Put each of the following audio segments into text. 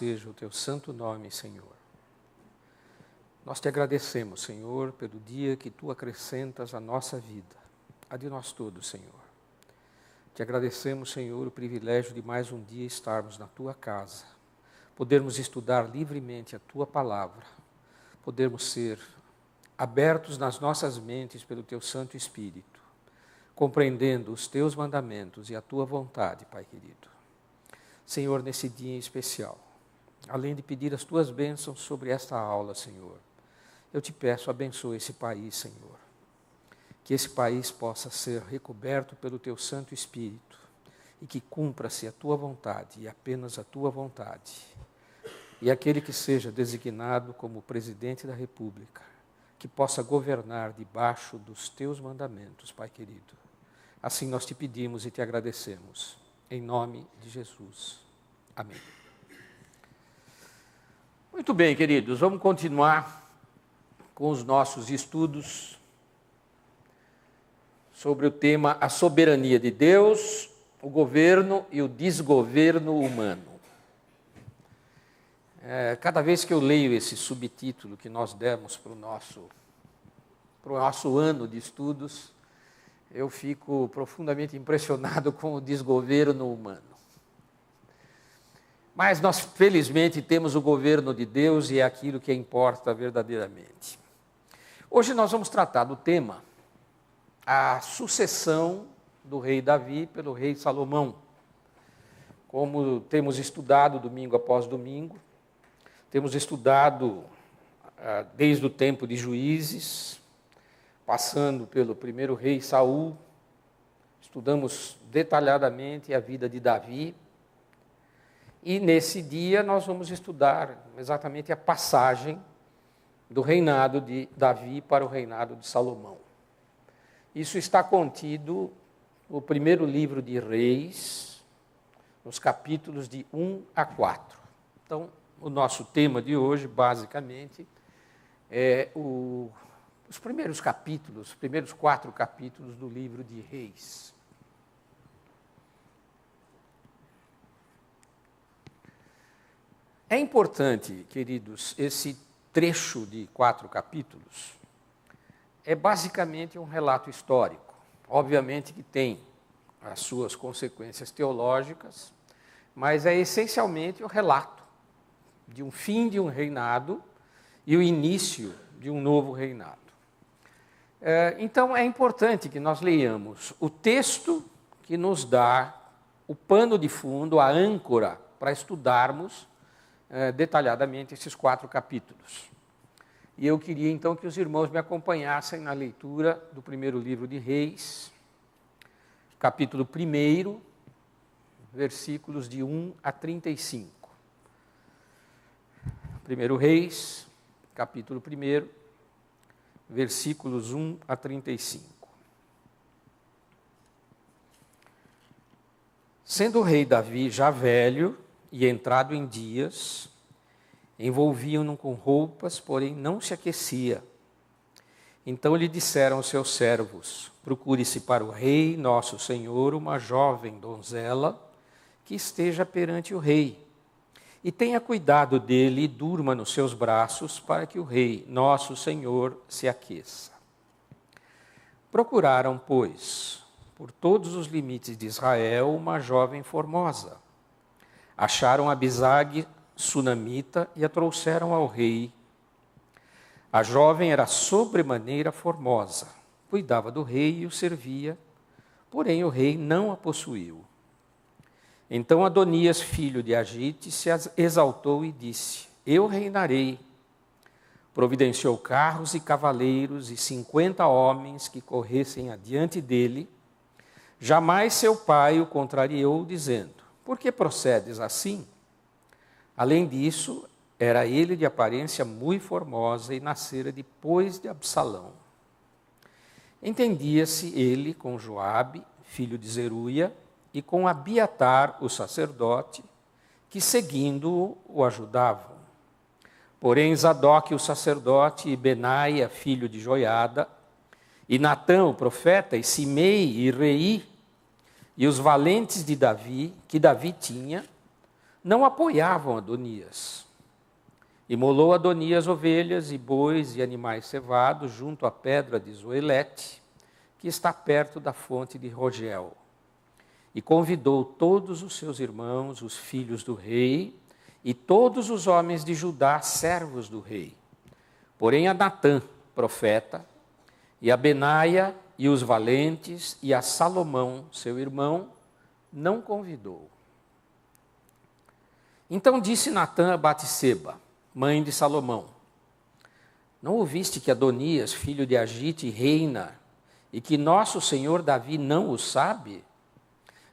seja o teu santo nome, Senhor. Nós te agradecemos, Senhor, pelo dia que tu acrescentas à nossa vida, a de nós todos, Senhor. Te agradecemos, Senhor, o privilégio de mais um dia estarmos na tua casa, podermos estudar livremente a tua palavra, podermos ser abertos nas nossas mentes pelo teu Santo Espírito, compreendendo os teus mandamentos e a tua vontade, Pai querido. Senhor, nesse dia em especial, além de pedir as tuas bênçãos sobre esta aula, Senhor, eu te peço, abençoa esse país, Senhor. Que esse país possa ser recoberto pelo teu Santo Espírito e que cumpra-se a tua vontade e apenas a tua vontade. E aquele que seja designado como presidente da República, que possa governar debaixo dos teus mandamentos, Pai querido. Assim nós te pedimos e te agradecemos. Em nome de Jesus. Amém. Muito bem, queridos, vamos continuar com os nossos estudos sobre o tema a soberania de Deus, o governo e o desgoverno humano. Cada vez que eu leio esse subtítulo que nós demos para o nosso ano de estudos, eu fico profundamente impressionado com o desgoverno humano. Mas nós, felizmente, temos o governo de Deus e é aquilo que importa verdadeiramente. Hoje nós vamos tratar do tema a sucessão do rei Davi pelo rei Salomão. Como temos estudado domingo após domingo, temos estudado desde o tempo de Juízes, passando pelo primeiro rei Saul, estudamos detalhadamente a vida de Davi, e nesse dia nós vamos estudar exatamente a passagem do reinado de Davi para o reinado de Salomão. Isso está contido no primeiro livro de Reis, nos capítulos de 1 a 4. Então, o nosso tema de hoje, basicamente, é os primeiros capítulos, os primeiros 4 capítulos do livro de Reis. É importante, queridos, esse trecho de 4 capítulos é basicamente um relato histórico. Obviamente que tem as suas consequências teológicas, mas é essencialmente o relato de um fim de um reinado e o início de um novo reinado. Então, é importante que nós leiamos o texto que nos dá o pano de fundo, a âncora, para estudarmos detalhadamente esses 4 capítulos. E eu queria, então, que os irmãos me acompanhassem na leitura do primeiro livro de Reis, capítulo 1, versículos de 1 a 35. 1 Reis, capítulo 1, versículos 1 a 35. Sendo o rei Davi já velho e entrado em dias, envolviam-no com roupas, porém não se aquecia. Então lhe disseram os seus servos: procure-se para o rei, nosso senhor, uma jovem donzela que esteja perante o rei. E tenha cuidado dele e durma nos seus braços, para que o rei, nosso senhor, se aqueça. Procuraram, pois, por todos os limites de Israel, uma jovem formosa. Acharam Abisag, sunamita, e a trouxeram ao rei. A jovem era sobremaneira formosa, cuidava do rei e o servia, porém o rei não a possuiu. Então Adonias, filho de Agite, se exaltou e disse: eu reinarei. Providenciou carros e cavaleiros e 50 homens que corressem adiante dele. Jamais seu pai o contrariou, dizendo: por que procedes assim? Além disso, era ele de aparência muito formosa e nascera depois de Absalão. Entendia-se ele com Joabe, filho de Zeruia, e com Abiatar, o sacerdote, que seguindo-o o ajudavam. Porém, Zadok, o sacerdote, e Benaia, filho de Joiada, e Natã, o profeta, e Simei e Rei, e os valentes de Davi, que Davi tinha, não apoiavam Adonias. Imolou Adonias ovelhas e bois e animais cevados junto à pedra de Zoelete, que está perto da fonte de Rogel. E convidou todos os seus irmãos, os filhos do rei, e todos os homens de Judá, servos do rei. Porém a Natã, profeta, e a Benaia, e os valentes, e a Salomão, seu irmão, não convidou. Então disse Natã a Batseba, mãe de Salomão: não ouviste que Adonias, filho de Agite, reina, e que nosso senhor Davi não o sabe?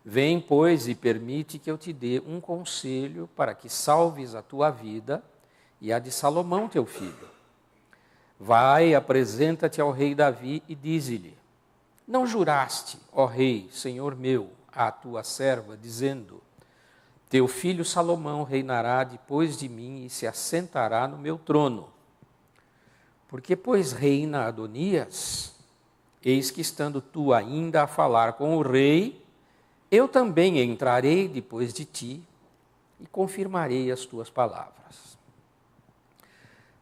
Vem, pois, e permite que eu te dê um conselho para que salves a tua vida e a de Salomão, teu filho. Vai, apresenta-te ao rei Davi e dize-lhe: não juraste, ó rei, senhor meu, à tua serva, dizendo: teu filho Salomão reinará depois de mim e se assentará no meu trono? Porque, pois, reina Adonias, eis que estando tu ainda a falar com o rei, eu também entrarei depois de ti e confirmarei as tuas palavras.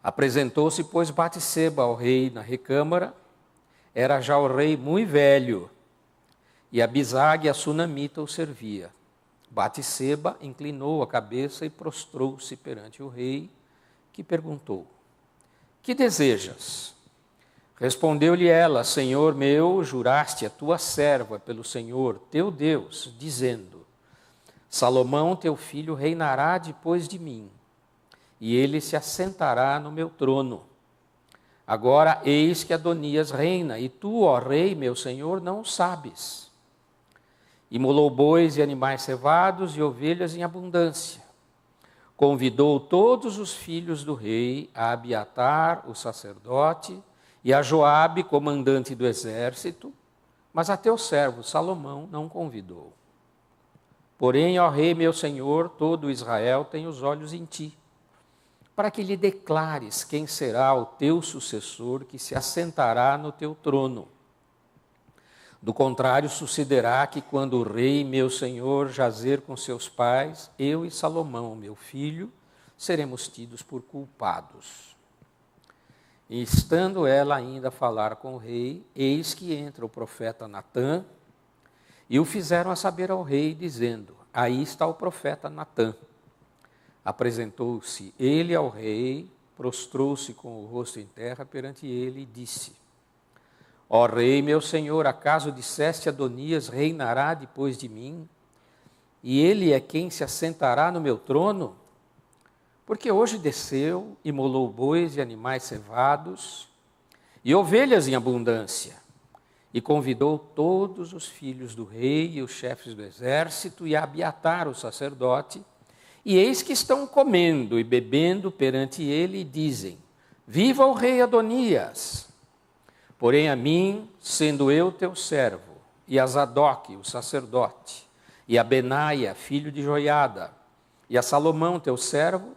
Apresentou-se, pois, Batseba ao rei na recâmara. Era já o rei muito velho, e Abisag, a sunamita, o servia. Batseba inclinou a cabeça e prostrou-se perante o rei, que perguntou: que desejas? Respondeu-lhe ela: Senhor meu, juraste a tua serva pelo Senhor teu Deus, dizendo: Salomão teu filho reinará depois de mim, e ele se assentará no meu trono. Agora eis que Adonias reina, e tu, ó rei, meu senhor, não o sabes. Imolou bois e animais cevados e ovelhas em abundância. Convidou todos os filhos do rei, a Abiatar, o sacerdote, e a Joabe, comandante do exército, mas a teu servo Salomão não convidou. Porém, ó rei, meu senhor, todo Israel tem os olhos em ti, para que lhe declares quem será o teu sucessor que se assentará no teu trono. Do contrário, sucederá que quando o rei, meu senhor, jazer com seus pais, eu e Salomão, meu filho, seremos tidos por culpados. E estando ela ainda a falar com o rei, eis que entra o profeta Natã, e o fizeram a saber ao rei, dizendo: aí está o profeta Natã. Apresentou-se ele ao rei, prostrou-se com o rosto em terra perante ele e disse: ó rei, meu senhor, acaso disseste Adonias reinará depois de mim, e ele é quem se assentará no meu trono? Porque hoje desceu, imolou bois e animais cevados, e ovelhas em abundância, e convidou todos os filhos do rei e os chefes do exército, e Abiatar, o sacerdote, e eis que estão comendo e bebendo perante ele, e dizem: viva o rei Adonias! Porém a mim, sendo eu teu servo, e a Zadok, o sacerdote, e a Benaia, filho de Joiada, e a Salomão, teu servo,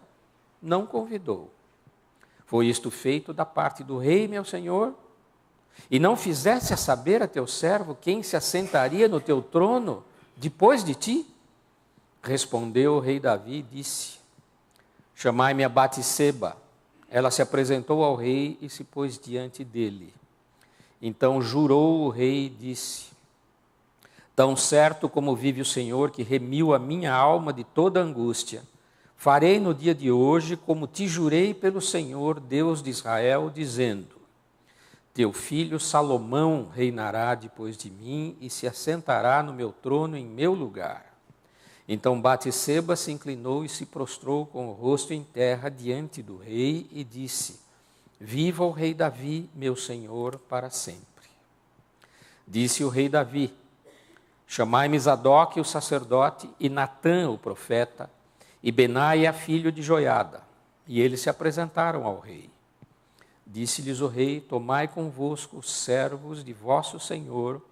não convidou. Foi isto feito da parte do rei, meu senhor? E não fizesse a saber a teu servo quem se assentaria no teu trono depois de ti? Respondeu o rei Davi e disse: chamai-me a Batseba. Ela se apresentou ao rei e se pôs diante dele. Então jurou o rei e disse: tão certo como vive o Senhor, que remiu a minha alma de toda angústia, farei no dia de hoje como te jurei pelo Senhor, Deus de Israel, dizendo: teu filho Salomão reinará depois de mim e se assentará no meu trono em meu lugar. Então Batseba se inclinou e se prostrou com o rosto em terra diante do rei e disse: viva o rei Davi, meu senhor, para sempre. Disse o rei Davi: chamai-me Zadok, o sacerdote, e Natã, o profeta, e Benaia, filho de Joiada. E eles se apresentaram ao rei. Disse-lhes o rei: tomai convosco os servos de vosso senhor,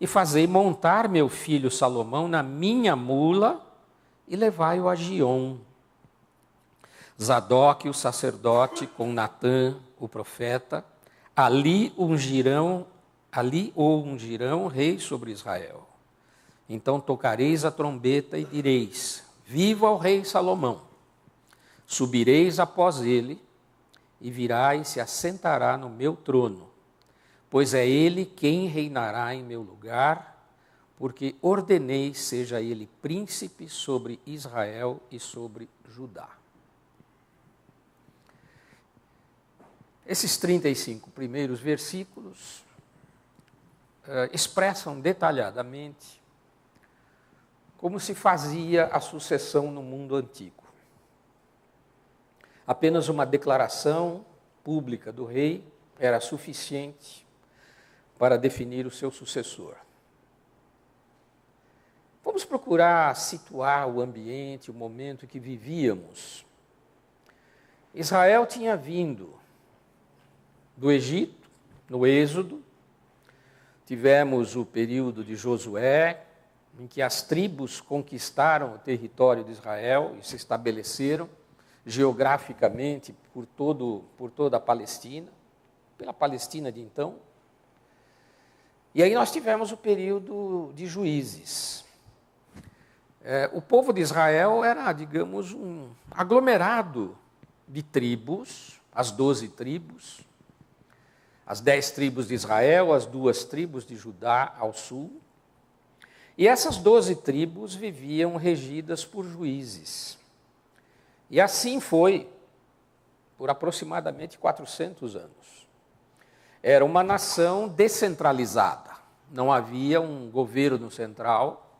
e fazei montar meu filho Salomão na minha mula, e levai-o a Giom. Zadok, o sacerdote, com Natã, o profeta, ali o ungirão rei sobre Israel. Então tocareis a trombeta e direis: Viva o rei Salomão! Subireis após ele, e virá e se assentará no meu trono, pois é ele quem reinará em meu lugar, porque ordenei seja ele príncipe sobre Israel e sobre Judá. Esses 35 primeiros versículos expressam detalhadamente como se fazia a sucessão no mundo antigo. Apenas uma declaração pública do rei era suficiente para definir o seu sucessor. Vamos procurar situar o ambiente, o momento que vivíamos. Israel tinha vindo do Egito, no Êxodo. Tivemos o período de Josué, em que as tribos conquistaram o território de Israel e se estabeleceram geograficamente por toda a Palestina, pela Palestina de então. E aí nós tivemos o período de Juízes. O povo de Israel era, digamos, um aglomerado de tribos, as 12 tribos, as 10 tribos de Israel, as 2 tribos de Judá ao sul. E essas 12 tribos viviam regidas por juízes. E assim foi por aproximadamente 400 anos. Era uma nação descentralizada, não havia um governo central,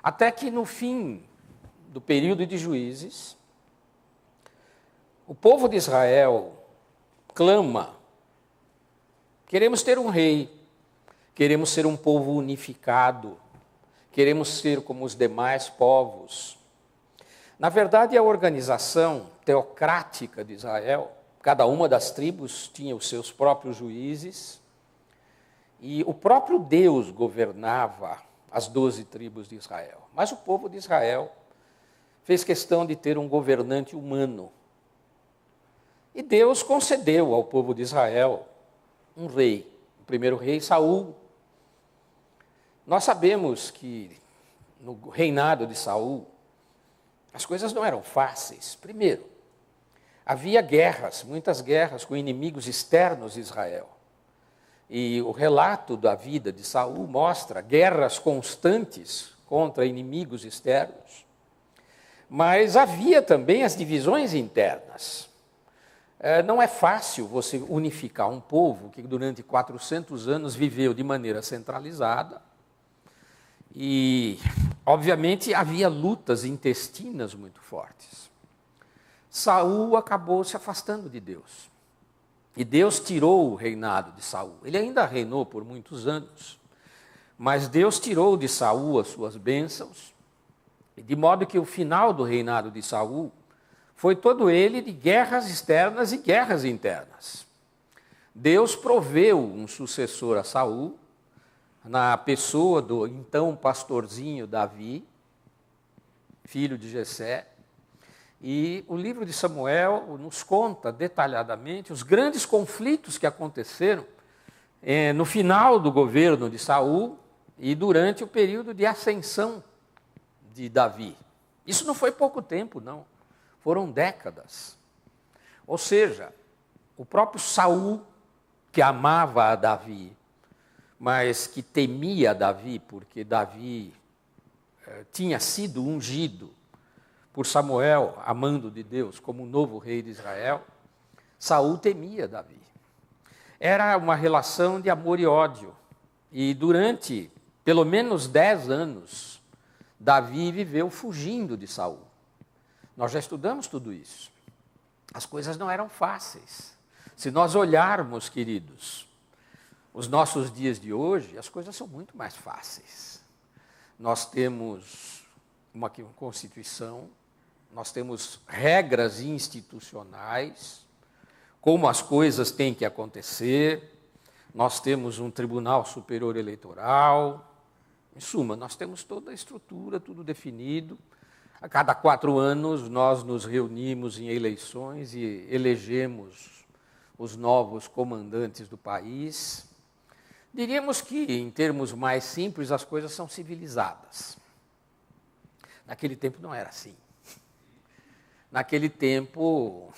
até que no fim do período de Juízes, o povo de Israel clama: queremos ter um rei, queremos ser um povo unificado, queremos ser como os demais povos. Na verdade, a organização teocrática de Israel, cada uma das tribos tinha os seus próprios juízes, e o próprio Deus governava as 12 tribos de Israel. Mas o povo de Israel fez questão de ter um governante humano. E Deus concedeu ao povo de Israel um rei, o primeiro rei, Saul. Nós sabemos que no reinado de Saul, as coisas não eram fáceis. Primeiro, havia guerras, muitas guerras com inimigos externos de Israel. E o relato da vida de Saul mostra guerras constantes contra inimigos externos. Mas havia também as divisões internas. Não é fácil você unificar um povo que durante 400 anos viveu de maneira centralizada. E, obviamente, havia lutas intestinas muito fortes. Saul acabou se afastando de Deus. E Deus tirou o reinado de Saul. Ele ainda reinou por muitos anos, mas Deus tirou de Saul as suas bênçãos, de modo que o final do reinado de Saul foi todo ele de guerras externas e guerras internas. Deus proveu um sucessor a Saul, na pessoa do então pastorzinho Davi, filho de Jessé. E o livro de Samuel nos conta detalhadamente os grandes conflitos que aconteceram no final do governo de Saul e durante o período de ascensão de Davi. Isso não foi pouco tempo, não. Foram décadas. Ou seja, o próprio Saul, que amava a Davi, mas que temia Davi, porque Davi tinha sido ungido por Samuel, amando de Deus, como o novo rei de Israel, Saul temia Davi. Era uma relação de amor e ódio. E durante pelo menos 10 anos, Davi viveu fugindo de Saul. Nós já estudamos tudo isso. As coisas não eram fáceis. Se nós olharmos, queridos, os nossos dias de hoje, as coisas são muito mais fáceis. Nós temos uma Constituição, nós temos regras institucionais, como as coisas têm que acontecer, nós temos um Tribunal Superior Eleitoral, em suma, nós temos toda a estrutura, tudo definido. A cada 4 anos nós nos reunimos em eleições e elegemos os novos comandantes do país. Diríamos que, em termos mais simples, as coisas são civilizadas. Naquele tempo não era assim. Naquele tempo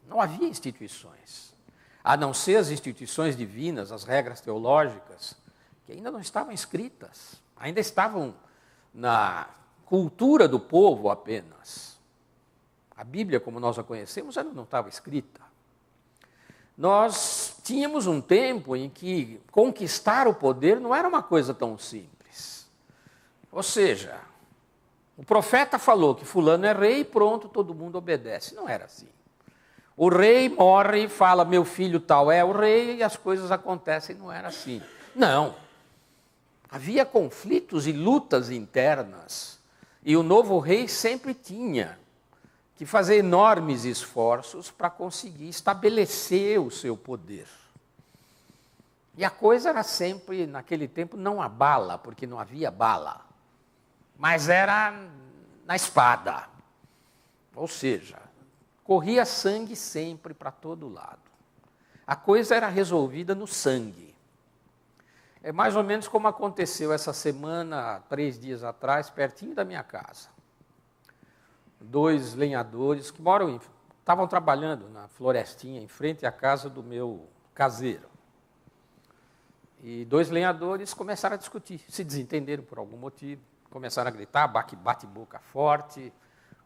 não havia instituições, a não ser as instituições divinas, as regras teológicas, que ainda não estavam escritas, ainda estavam na cultura do povo apenas. A Bíblia, como nós a conhecemos, ainda não estava escrita. Nós tínhamos um tempo em que conquistar o poder não era uma coisa tão simples. Ou seja, o profeta falou que fulano é rei e pronto, todo mundo obedece. Não era assim. O rei morre e fala, meu filho tal é o rei, e as coisas acontecem, não era assim. Não. Havia conflitos e lutas internas, e o novo rei sempre tinha que fazer enormes esforços para conseguir estabelecer o seu poder. E a coisa era sempre, naquele tempo, não a bala, porque não havia bala, mas era na espada. Ou seja, corria sangue sempre para todo lado. A coisa era resolvida no sangue. É mais ou menos como aconteceu essa semana, 3 dias atrás, pertinho da minha casa. 2 lenhadores que estavam trabalhando na florestinha, em frente à casa do meu caseiro. E 2 lenhadores começaram a discutir, se desentenderam por algum motivo, começaram a gritar, bate-boca forte.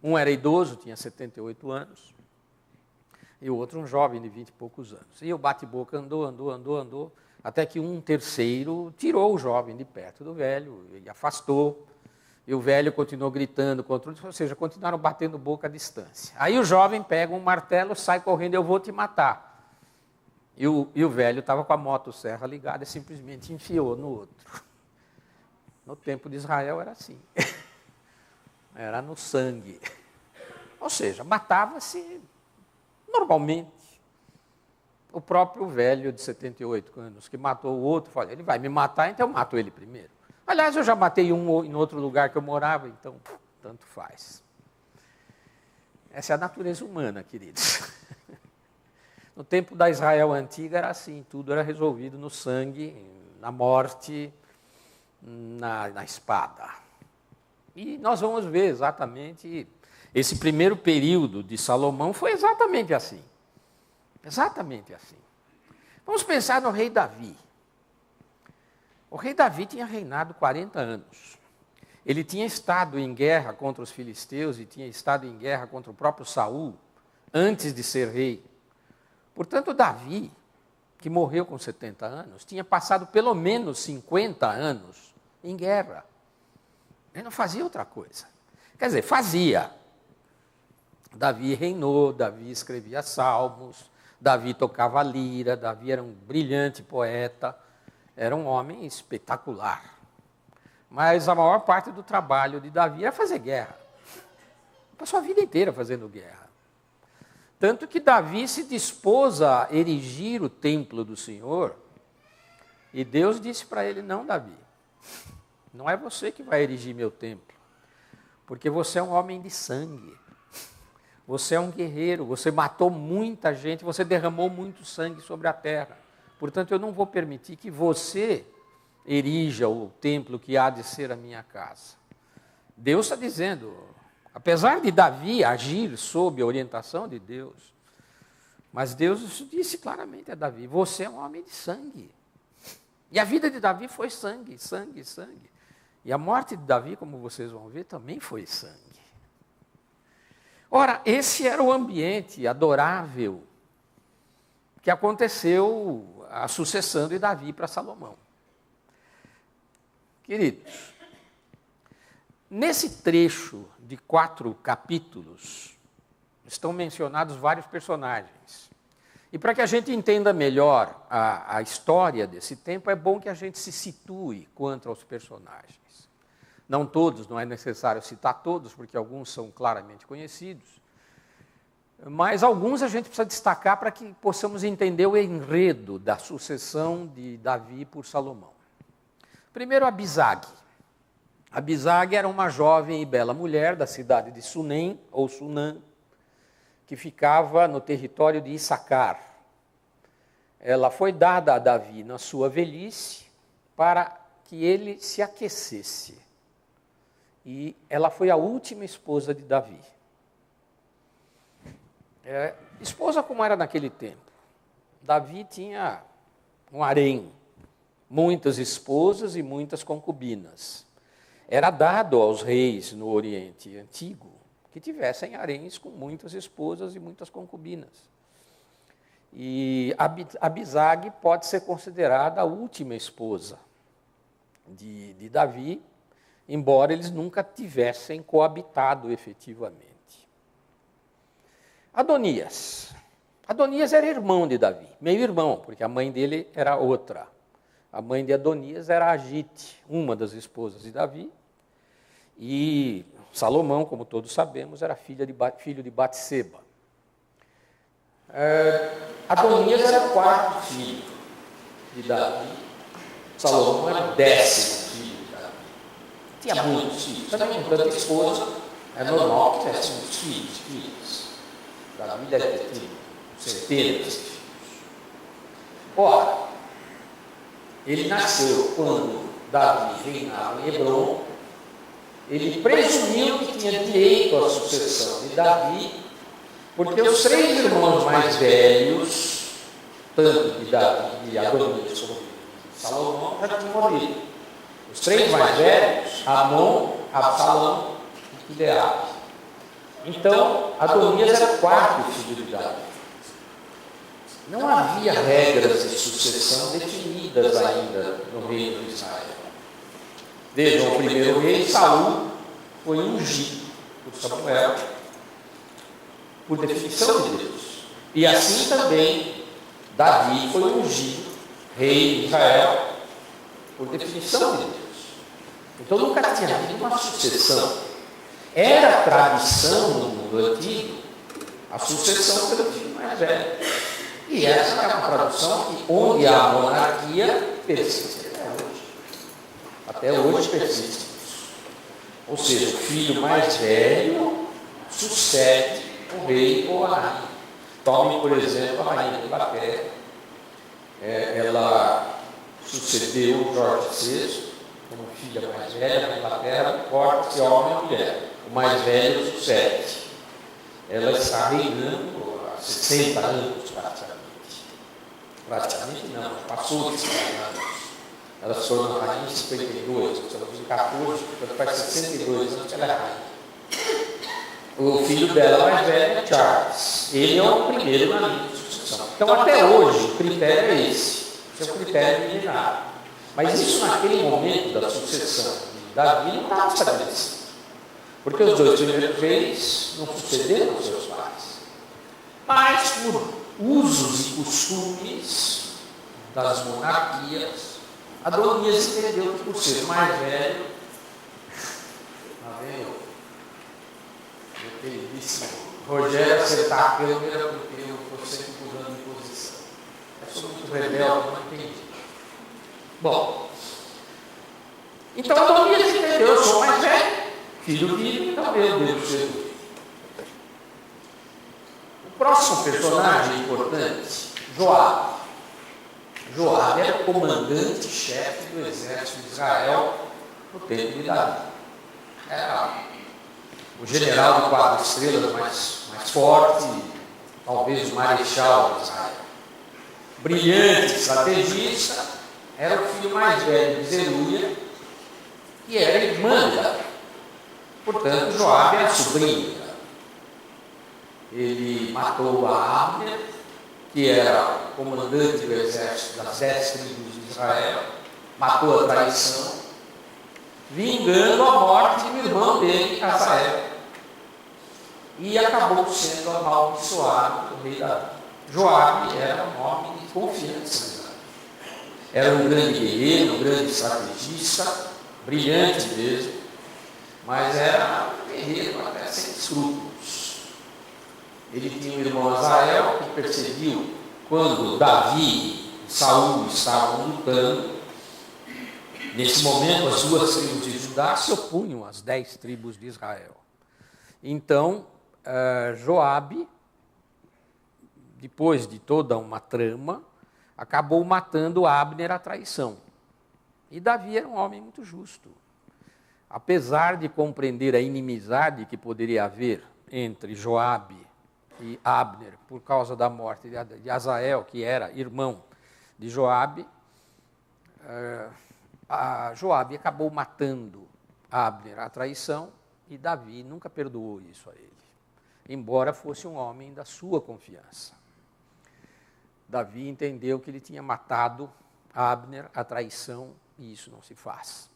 Um era idoso, tinha 78 anos, e o outro um jovem de 20 e poucos anos. E o bate-boca andou, até que um terceiro tirou o jovem de perto do velho e afastou. E o velho continuou gritando contra o outro, ou seja, continuaram batendo boca à distância. Aí o jovem pega um martelo, sai correndo, eu vou te matar. E o velho estava com a motosserra ligada e simplesmente enfiou no outro. No tempo de Israel era assim. Era no sangue. Ou seja, matava-se normalmente. O próprio velho de 78 anos que matou o outro, falou, ele vai me matar, então eu mato ele primeiro. Aliás, eu já matei um em outro lugar que eu morava, então tanto faz. Essa é a natureza humana, queridos. No tempo da Israel antiga era assim, tudo era resolvido no sangue, na morte, na espada. E nós vamos ver exatamente, esse primeiro período de Salomão foi exatamente assim. Exatamente assim. Vamos pensar no rei Davi. O rei Davi tinha reinado 40 anos. Ele tinha estado em guerra contra os filisteus e tinha estado em guerra contra o próprio Saul antes de ser rei. Portanto, Davi, que morreu com 70 anos, tinha passado pelo menos 50 anos em guerra. Ele não fazia outra coisa. Quer dizer, fazia. Davi reinou, Davi escrevia salmos, Davi tocava lira, Davi era um brilhante poeta, era um homem espetacular. Mas a maior parte do trabalho de Davi era fazer guerra. Passou a vida inteira fazendo guerra. Tanto que Davi se dispôs a erigir o templo do Senhor, e Deus disse para ele, não, Davi, não é você que vai erigir meu templo, porque você é um homem de sangue, você é um guerreiro, você matou muita gente, você derramou muito sangue sobre a terra, portanto eu não vou permitir que você erija o templo que há de ser a minha casa. Deus está dizendo, apesar de Davi agir sob a orientação de Deus, mas Deus disse claramente a Davi, você é um homem de sangue. E a vida de Davi foi sangue, sangue, sangue. E a morte de Davi, como vocês vão ver, também foi sangue. Ora, esse era o ambiente adorável que aconteceu a sucessão de Davi para Salomão. Queridos, nesse trecho de 4 capítulos, estão mencionados vários personagens. E para que a gente entenda melhor a história desse tempo, é bom que a gente se situe quanto aos personagens. Não todos, não é necessário citar todos, porque alguns são claramente conhecidos. Mas alguns a gente precisa destacar para que possamos entender o enredo da sucessão de Davi por Salomão. Primeiro, Abisag. Abisag era uma jovem e bela mulher da cidade de Sunem, ou Sunã, que ficava no território de Issacar. Ela foi dada a Davi na sua velhice para que ele se aquecesse. e ela foi a última esposa de Davi. Esposa como era naquele tempo. Davi tinha um harém, muitas esposas e muitas concubinas. Era dado aos reis no Oriente Antigo que tivessem haréns com muitas esposas e muitas concubinas. E Abisag pode ser considerada a última esposa de Davi, embora eles nunca tivessem coabitado efetivamente. Adonias era irmão de Davi, meio-irmão, porque a mãe dele era outra. A mãe de Adonias era Agite, uma das esposas de Davi, e Salomão, como todos sabemos, era filho de Batseba. Adonias era o quarto filho de Davi, Salomão era o 10º filho de Davi. Tinha muitos filhos, também com tanta esposa, é normal que tivesse muitos filhos. Davi deve ter tido centenas de filhos. Ora, ele nasceu quando Davi reinava em Hebron. Ele presumiu que tinha direito à sucessão de Davi, porque os 3 irmãos mais velhos, tanto de Davi, de Adonias como de Salomão, já tinham morrido. Os 3 mais velhos, Amon, Absalão e Gileade. Então, Adonias era o quarto filho de Davi. Não havia regras de sucessão definidas ainda no reino de Israel. Vejam, o primeiro rei, Saul, foi ungido por Samuel, por definição de Deus. E assim também, Davi foi ungido, rei de Israel, por definição de Deus. Então nunca tinha havido uma sucessão. Era tradição no mundo antigo a sucessão pelo filho mais velho. E essa é uma tradução que, onde há monarquia, persiste até hoje persiste. Ou seja, o filho mais velho sucede o rei ou a rainha. Tome, por exemplo, a rainha de Inglaterra. Ela sucedeu Jorge VI como filha mais velha da Inglaterra, importa-se homem ou mulher. O mais velho sucede. Ela está reinando há 60 anos, praticamente. Praticamente não, passou de 60 anos. Ela se tornou rainha em 52, estamos em 14, faz 62 anos que ela é rainha. O filho dela mais velho é Charles. Ele é o primeiro na linha de sucessão. Então, até hoje, o critério é esse. Esse é o critério milenar. Mas isso, naquele momento da sucessão de Davi, não estava estabelecido. Porque os 2 primeiros reis não sucederam aos seus pais. Mas, por usos e costumes das monarquias, Adonias entendeu que, por ser mais velho, meu queridíssimo Rogério, acertar a câmera porque eu estou sempre mudando de posição. Eu sou muito rebelde, não entendi. Bom, então Adonias entendeu, eu sou mais velho, filho vivo, então eu devo ser. O próximo personagem importante, Joabe. Joabe era o comandante-chefe do exército de Israel no tempo de Davi. Era o general de 4 estrelas mais forte, talvez o marechal de Israel. Brilhante estrategista, era o filho mais velho de Zeruia, que era irmã de Davi. Portanto, Joabe era sobrinho. Ele matou a Abner, que era o comandante do exército das 10 tribos de Israel, matou a traição, vingando a morte do irmão dele, Asael, e acabou sendo amaldiçoado pelo rei Davi. Joabe era um homem de confiança. Era um grande guerreiro, um grande estrategista, brilhante mesmo, mas era um guerreiro até sem escrúpulos. Ele tinha um irmão Asael que perseguiu quando Davi e Saul estavam lutando. Nesse momento, as 2 tribos de Judá se opunham às 10 tribos de Israel. Então, Joabe, depois de toda uma trama, acabou matando Abner à traição. E Davi era um homem muito justo. apesar de compreender a inimizade que poderia haver entre Joabe e Abner por causa da morte de Asael, que era irmão de Joabe, Joabe acabou matando Abner à traição e Davi nunca perdoou isso a ele, embora fosse um homem da sua confiança. Davi entendeu que ele tinha matado Abner à traição e isso não se faz.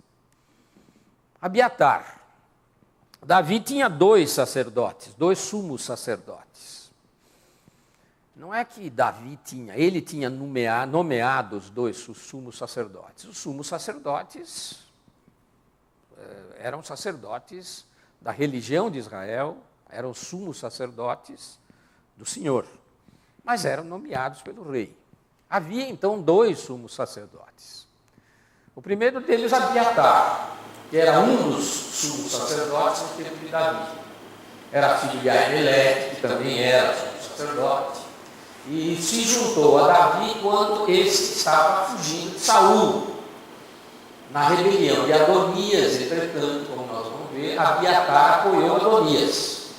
Abiatar. Davi tinha dois sacerdotes, dois sumos sacerdotes. Não é que Davi tinha, ele tinha nomeado os dois sumos sacerdotes. Os sumos sacerdotes eram sacerdotes da religião de Israel, eram sumos sacerdotes do Senhor, mas eram nomeados pelo rei. Havia então dois sumos sacerdotes. O primeiro deles, Abiatar, que era um dos sumos sacerdotes no tempo de Davi. Era filho de Ahimelech, que também era sumo sacerdote, e se juntou a Davi quando este estava fugindo de Saul, na rebelião de Adonias. Entretanto, como nós vamos ver, Abiatar apoiou Adonias.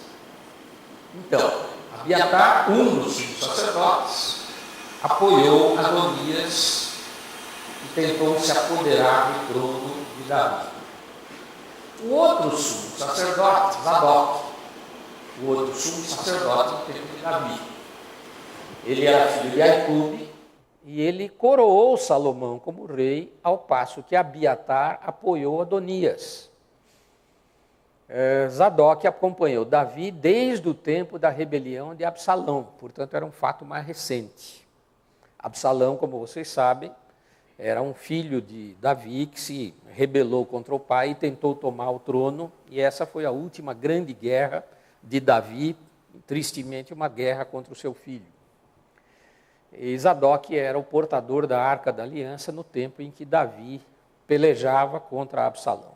Então, Abiatar, um dos sumos sacerdotes, apoiou Adonias e tentou se apoderar do trono de Davi. O outro sumo sacerdote, Zadok, o outro sumo sacerdote no tempo de Davi, ele era filho de Aitube e ele coroou Salomão como rei, ao passo que Abiatar apoiou Adonias. Zadok acompanhou Davi desde o tempo da rebelião de Absalão, portanto era um fato mais recente. Absalão, como vocês sabem, era um filho de Davi que se rebelou contra o pai e tentou tomar o trono, e essa foi a última grande guerra de Davi, tristemente uma guerra contra o seu filho. E Zadok era o portador da Arca da Aliança no tempo em que Davi pelejava contra Absalão.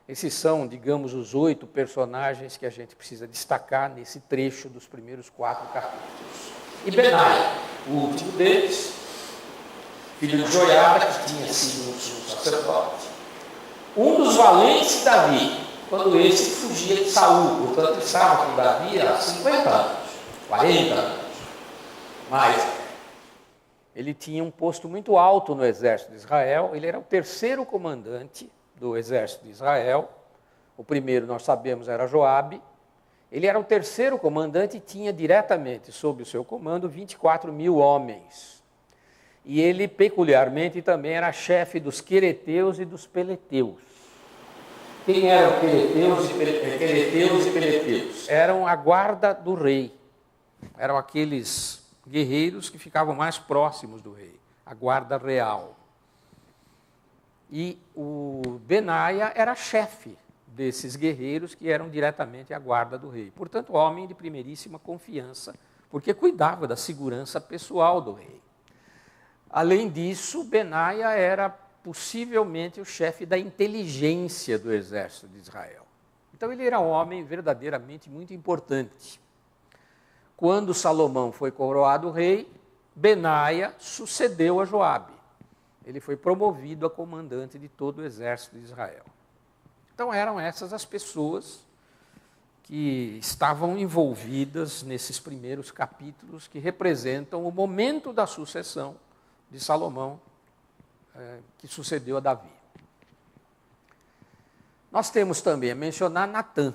Esses são, digamos, os 8 personagens que a gente precisa destacar nesse trecho dos primeiros 4 capítulos. E Benaia, o último deles, filho de Joiada, que tinha sido um sumo sacerdote, um dos valentes de Davi, quando esse fugia de Saul, portanto estava com Davi há 50 anos, 40 anos. Mas ele tinha um posto muito alto no exército de Israel, ele era o terceiro comandante do exército de Israel. O primeiro, nós sabemos, era Joabe. Ele era o terceiro comandante e tinha diretamente sob o seu comando 24 mil homens. E ele, peculiarmente, também era chefe dos quereteus e dos peleteus. Quem eram quereteus e peleteus? Eram a guarda do rei. Eram aqueles guerreiros que ficavam mais próximos do rei, a guarda real. E o Benaia era chefe desses guerreiros que eram diretamente a guarda do rei. Portanto, homem de primeiríssima confiança, porque cuidava da segurança pessoal do rei. Além disso, Benaia era possivelmente o chefe da inteligência do exército de Israel. Então, ele era um homem verdadeiramente muito importante. Quando Salomão foi coroado rei, Benaia sucedeu a Joabe. Ele foi promovido a comandante de todo o exército de Israel. Então eram essas as pessoas que estavam envolvidas nesses primeiros capítulos que representam o momento da sucessão de Salomão, que sucedeu a Davi. Nós temos também a mencionar Natã,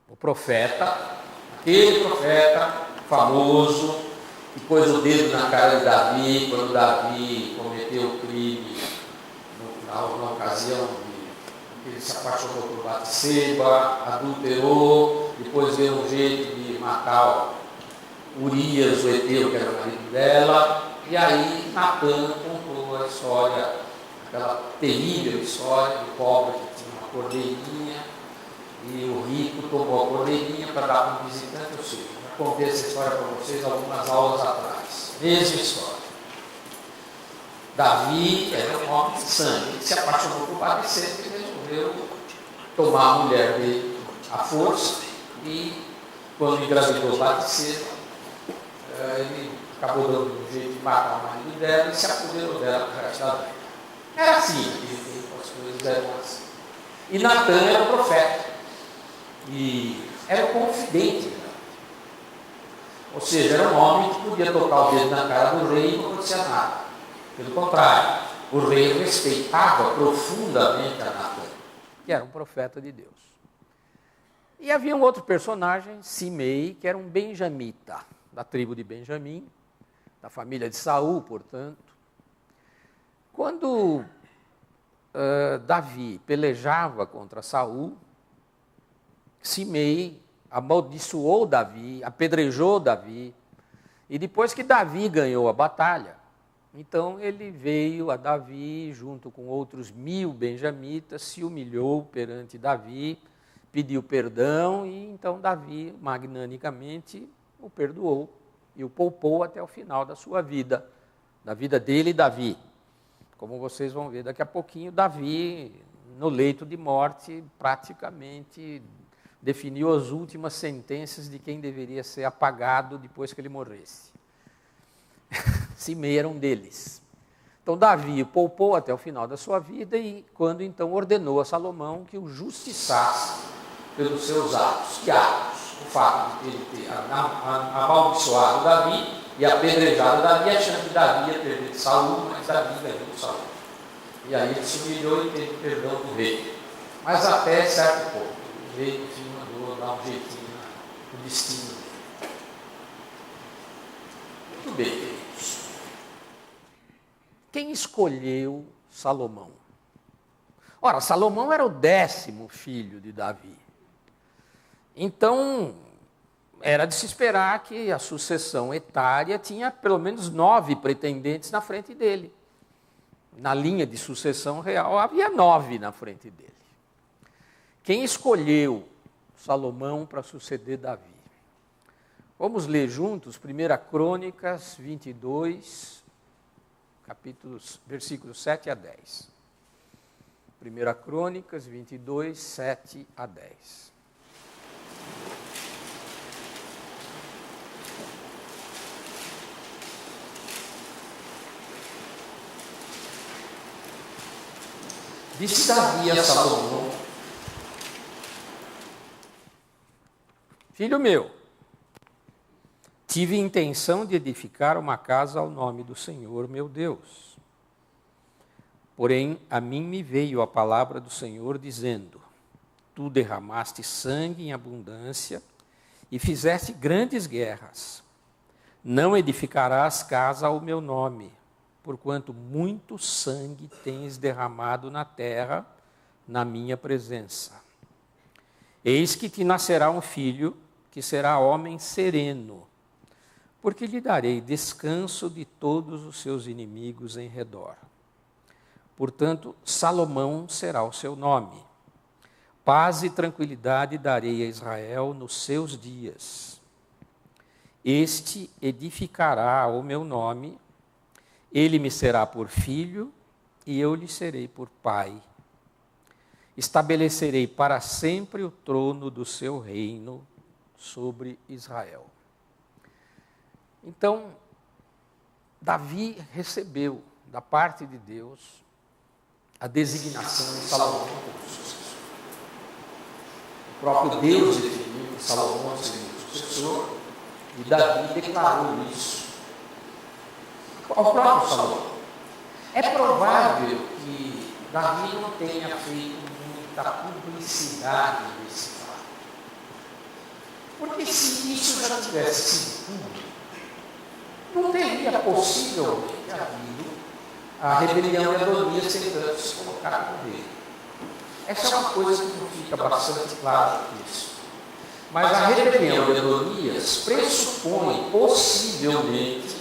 o profeta, aquele profeta famoso que pôs o dedo na cara de Davi quando Davi cometeu o crime na ocasião que ele se apaixonou por Batseba, adulterou, depois deu um jeito de matar Urias, o heteu, que era o marido dela, e aí Natã contou a história, aquela terrível história do pobre que tinha uma cordeirinha, e o rico tomou a cordeirinha para dar para um visitante. Eu sei, já contei essa história para vocês algumas aulas atrás. Mesma história. Davi era um homem de sangue, ele se apaixonou por Batseba e resolveu tomar a mulher dele à força, e quando engravidou Batseba, ele acabou dando um jeito de matar o marido dela e se apoderou dela para o resto da vida. Era assim, as coisas eram assim. E Natan era o profeta, e era o confidente. Ou seja, era um homem que podia tocar o dedo na cara do rei e não acontecia nada. Pelo contrário, o rei respeitava profundamente a Natan, que era um profeta de Deus. E havia um outro personagem, Simei, que era um benjamita, da tribo de Benjamim, da família de Saul, portanto. Quando Davi pelejava contra Saul, Simei amaldiçoou Davi, apedrejou Davi, e depois que Davi ganhou a batalha, então ele veio a Davi, junto com outros 1000 benjamitas, se humilhou perante Davi, pediu perdão, e então Davi, magnanicamente, o perdoou e o poupou até o final da sua vida, da vida dele e Davi. Como vocês vão ver daqui a pouquinho, Davi, no leito de morte, praticamente definiu as últimas sentenças de quem deveria ser apagado depois que ele morresse. Simei era um deles. Então Davi o poupou até o final da sua vida e quando então ordenou a Salomão que o justiçasse pelos seus atos. Que atos? O fato de ele ter amaldiçoado Davi e apedrejado Davi, achando que Davi ia perder de Saul, mas Davi ganhou de Saul. E aí ele se humilhou e teve perdão do rei. Mas até certo ponto, o rei no fim mandou dar um jeitinho no destino dele. Muito bem, queridos. Quem escolheu Salomão? Ora, Salomão era o 10º filho de Davi. Então, era de se esperar que a sucessão etária tinha pelo menos 9 pretendentes na frente dele. Na linha de sucessão real, havia 9 na frente dele. Quem escolheu Salomão para suceder Davi? Vamos ler juntos 1 Crônicas 22, versículos 7 a 10. 1 Crônicas 22, 7 a 10. Disse Davi a Salomão: Filho meu, tive intenção de edificar uma casa ao nome do Senhor meu Deus. Porém, a mim me veio a palavra do Senhor dizendo: Tu derramaste sangue em abundância e fizeste grandes guerras. Não edificarás casa ao meu nome, porquanto muito sangue tens derramado na terra, na minha presença. Eis que te nascerá um filho, que será homem sereno, porque lhe darei descanso de todos os seus inimigos em redor. Portanto, Salomão será o seu nome. Paz e tranquilidade darei a Israel nos seus dias. Este edificará o meu nome, ele me será por filho, e eu lhe serei por pai. Estabelecerei para sempre o trono do seu reino sobre Israel. Então, Davi recebeu da parte de Deus a designação de Salomão como sucessor. O próprio Deus definiu que Salomão seria o sucessor, e Davi declarou isso ao próprio Salomão. É provável que Davi não tenha feito muita publicidade desse fato. Porque se isso já tivesse sido público, não teria possivelmente havido a rebelião de Adonias tentando se colocar como rei. Essa é uma coisa que não fica bastante clara nisso. Mas a rebelião de Adonias pressupõe possivelmente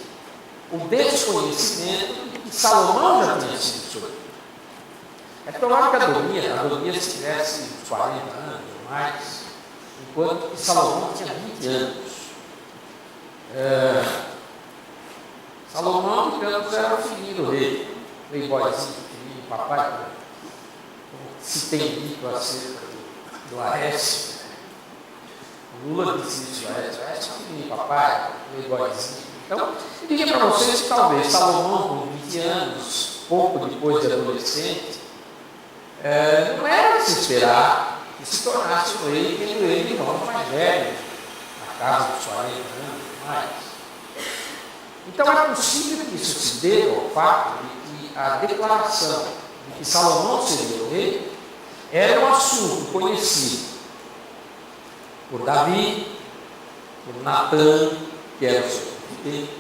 o desconhecimento de que Salomão já tinha sido sobre. É provável que Adonias tivesse uns 40 anos ou mais, enquanto que Salomão tinha 20 anos. Salomão, digamos, era o filhinho do rei, playboyzinho, filhinho do papai, como se tem dito acerca do Aécio. O Lula disse isso, Aécio é um filhinho do papai, playboyzinho. Então, eu diria para vocês que talvez Salomão, com 20 anos, pouco depois de adolescente, não era de se esperar que se tornasse o rei, tendo ele irmãos mais velhos, na casa dos 40 anos e mais. Então é possível que isso se deva ao fato de que a declaração de que Salomão seria o rei era um assunto conhecido por Davi, por Natã, que era o seu confidente,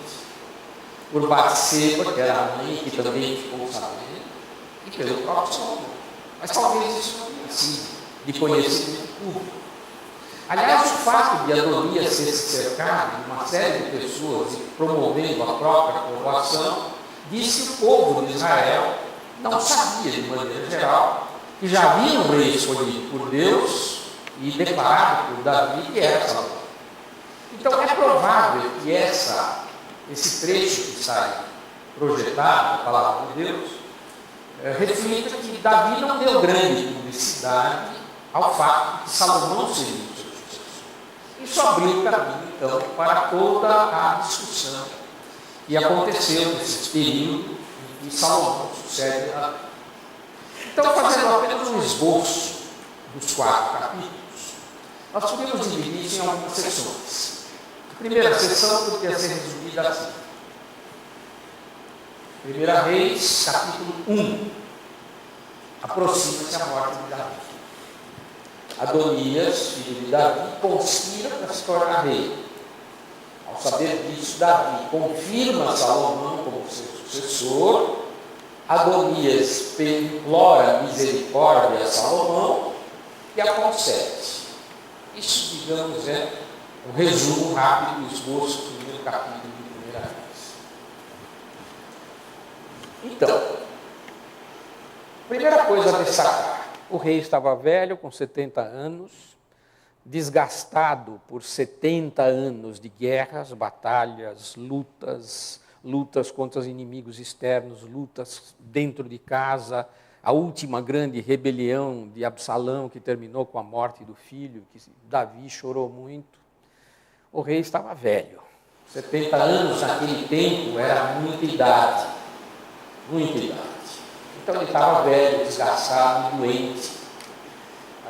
por Batseba, que era a mãe, que também ficou sabendo, e pelo próprio Salomão. Mas talvez isso não tenha sido de conhecimento público. Aliás, o fato de Adonias ser cercado de uma série de pessoas e promovendo a própria povoação, diz que o povo de Israel não sabia, de maneira geral, que já havia um rei escolhido por Deus e declarado por Davi que era Salomão. Então é provável que esse trecho que sai projetado da palavra de Deus reflita que Davi não deu grande publicidade ao fato de que Salomão seria o seu sucessor. Isso abriu o caminho, então, para toda a discussão que aconteceu nesse período em que Salomão sucede a Davi. Então, fazendo apenas um esboço dos 4 capítulos, nós podemos dividir isso em algumas seções. A primeira seção poderia ser resumida assim. 1 Reis, capítulo 1. Aproxima-se a morte de Davi. Adonias, filho de Davi, conspira para se tornar rei. Ao saber disso, Davi confirma Salomão como seu sucessor. Adonias implora misericórdia a Salomão e a concede. Isso, digamos, é um resumo rápido do esboço do primeiro capítulo de 1 Reis. Então, primeira coisa a destacar: o rei estava velho, com 70 anos, desgastado por 70 anos de guerras, batalhas, lutas contra os inimigos externos, lutas dentro de casa, a última grande rebelião de Absalão, que terminou com a morte do filho, que Davi chorou muito. O rei estava velho. 70 anos naquele tempo era muita idade. Muita idade. Então ele estava velho, desgastado, doente.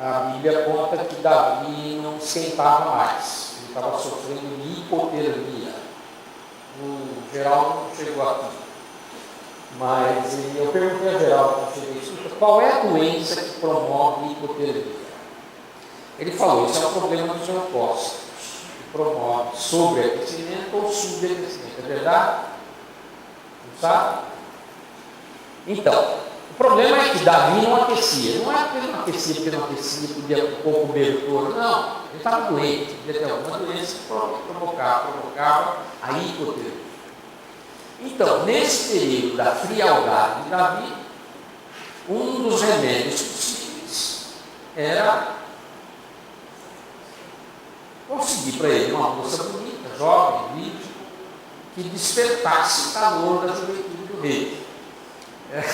A Bíblia conta que Davi não esquentava mais. Ele estava sofrendo de hipotermia. O Geraldo não chegou aqui. Mas eu perguntei a Geraldo quando cheguei, escuta, qual é a doença que promove hipotermia? Ele falou, isso é um problema dos leucócitos, que promove sobreaquecimento ou subaquecimento. É verdade? Não sabe? Então, o problema é que Davi não aquecia. Não é porque ele não aquecia, podia pôr cobertor. Não, ele estava doente, podia ter alguma doença que provocava a hipotermia. Então, nesse período da frialdade de Davi, um dos remédios possíveis era conseguir para ele uma moça bonita, jovem, virgem, que despertasse o calor da juventude do rei. É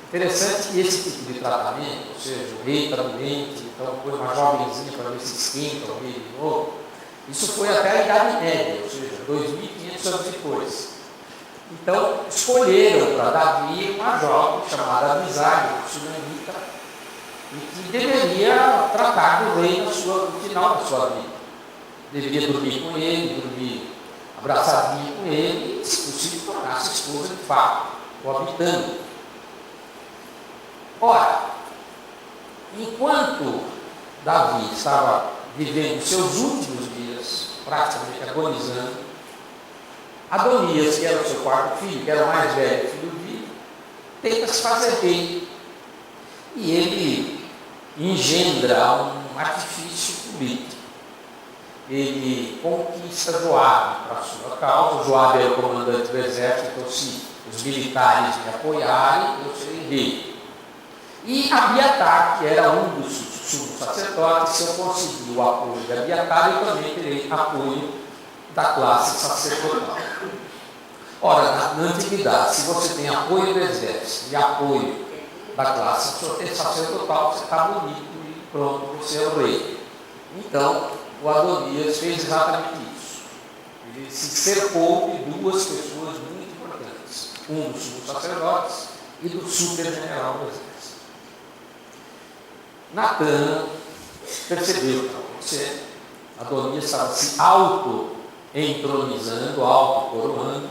interessante que esse tipo de tratamento, ou seja, o rei está doente, então põe uma jovenzinha para ver se esquenta o rei de novo, isso foi até a Idade Média, ou seja, 2.500 anos depois. Então, escolheram para Davi uma jovem chamada Abisaia, sunamita, e que deveria tratar do rei no final da sua vida. Deveria dormir com ele, dormir abraçadinho com ele, e, se possível, tornar-se esposa de fato, coabitando. Ora, enquanto Davi estava vivendo seus últimos dias, praticamente agonizando, Adonias, que era o seu 4º filho, que era o mais velho filho dele, tenta se fazer rei. E ele engendra um artifício político. Ele conquista Joabe para a sua causa. Joabe era o comandante do exército, então se os militares me apoiarem, eu serei rei. E Abiatar, que era um dos sumos sacerdotes, se eu conseguir o apoio de Abiatar, eu também terei apoio da classe sacerdotal. Ora, na antiguidade, se você tem apoio do exército e apoio da classe sacerdotal, você está bonito e pronto, você é o rei. Então, o Adonias fez exatamente isso. Ele se cercou de 2 pessoas muito importantes, um dos sumos sacerdotes e do super-general do exército. Natã percebeu o que estava acontecendo. Adonias estava se auto-entronizando, auto-coroando.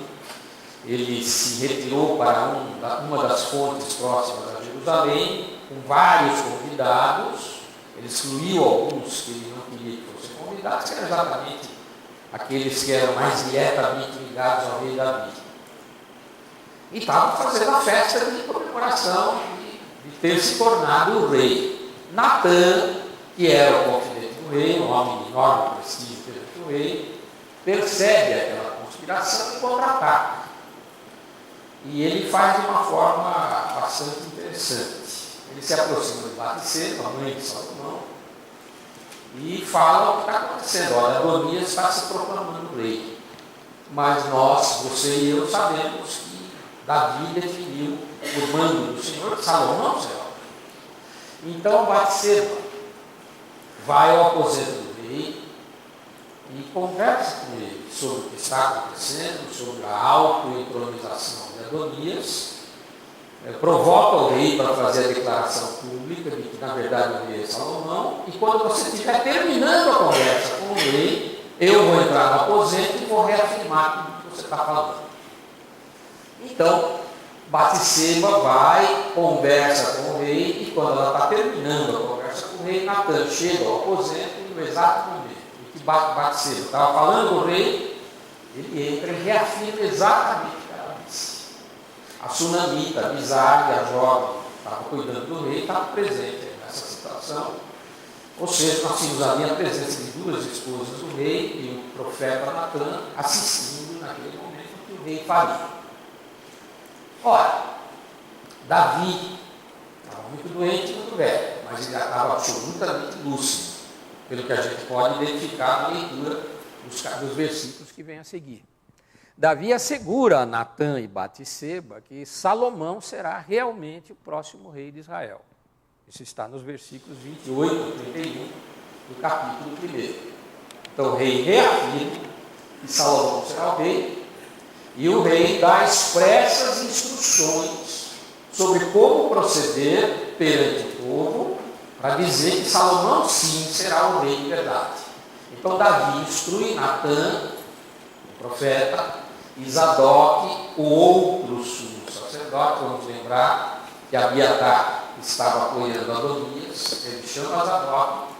Ele se retirou para uma das fontes próximas a Jerusalém, com vários convidados. Ele excluiu alguns que ele não queria que fossem convidados, que eram exatamente aqueles que eram mais diretamente ligados ao rei Davi. E estava fazendo a festa de comemoração de ter se tornado o rei. Natã, que era o confidente do rei, um homem de enorme prestígio perante o rei, percebe aquela conspiração e contra-ataca. E ele faz de uma forma bastante interessante. Ele se aproxima de Batseba, a mãe de Salomão, e fala o que está acontecendo. Olha, Adonias está se proclamando rei. Mas nós, você e eu, sabemos que Davi definiu o mando do Senhor, Salomão será. Então Batseba vai ao aposento do rei e conversa com ele sobre o que está acontecendo, sobre a auto-entronização de Adonias, provoca o rei para fazer a declaração pública de que na verdade o rei é Salomão, e quando você estiver terminando a conversa com o rei, eu vou entrar no aposento e vou reafirmar tudo que você está falando. Então, Batseba vai, conversa com o rei, e quando ela está terminando a conversa com o rei, Natã chega ao aposento no exato momento em que Batseba estava falando com o rei, ele entra e reafirma exatamente o que ela disse. A sunamita, a Bizarre, a jovem que estava cuidando do rei, estava presente nessa situação. Ou seja, nós tínhamos ali a presença de duas esposas do rei e o profeta Natã assistindo naquele momento o que o rei faria. Ora, Davi estava muito doente e muito velho, mas ele estava absolutamente lúcido, pelo que a gente pode identificar na leitura dos versículos que vêm a seguir. Davi assegura a Natã e Batseba que Salomão será realmente o próximo rei de Israel. Isso está nos versículos 28 e 31 do capítulo 1. Então o rei reafirma que Salomão será o rei, e o rei dá expressas instruções sobre como proceder perante o povo, para dizer que Salomão sim será o rei de verdade. Então Davi instrui Natã, o profeta, e Zadok, o outro sumo sacerdote. Vamos lembrar que Abiatar estava apoiando Adonias, ele chama Zadok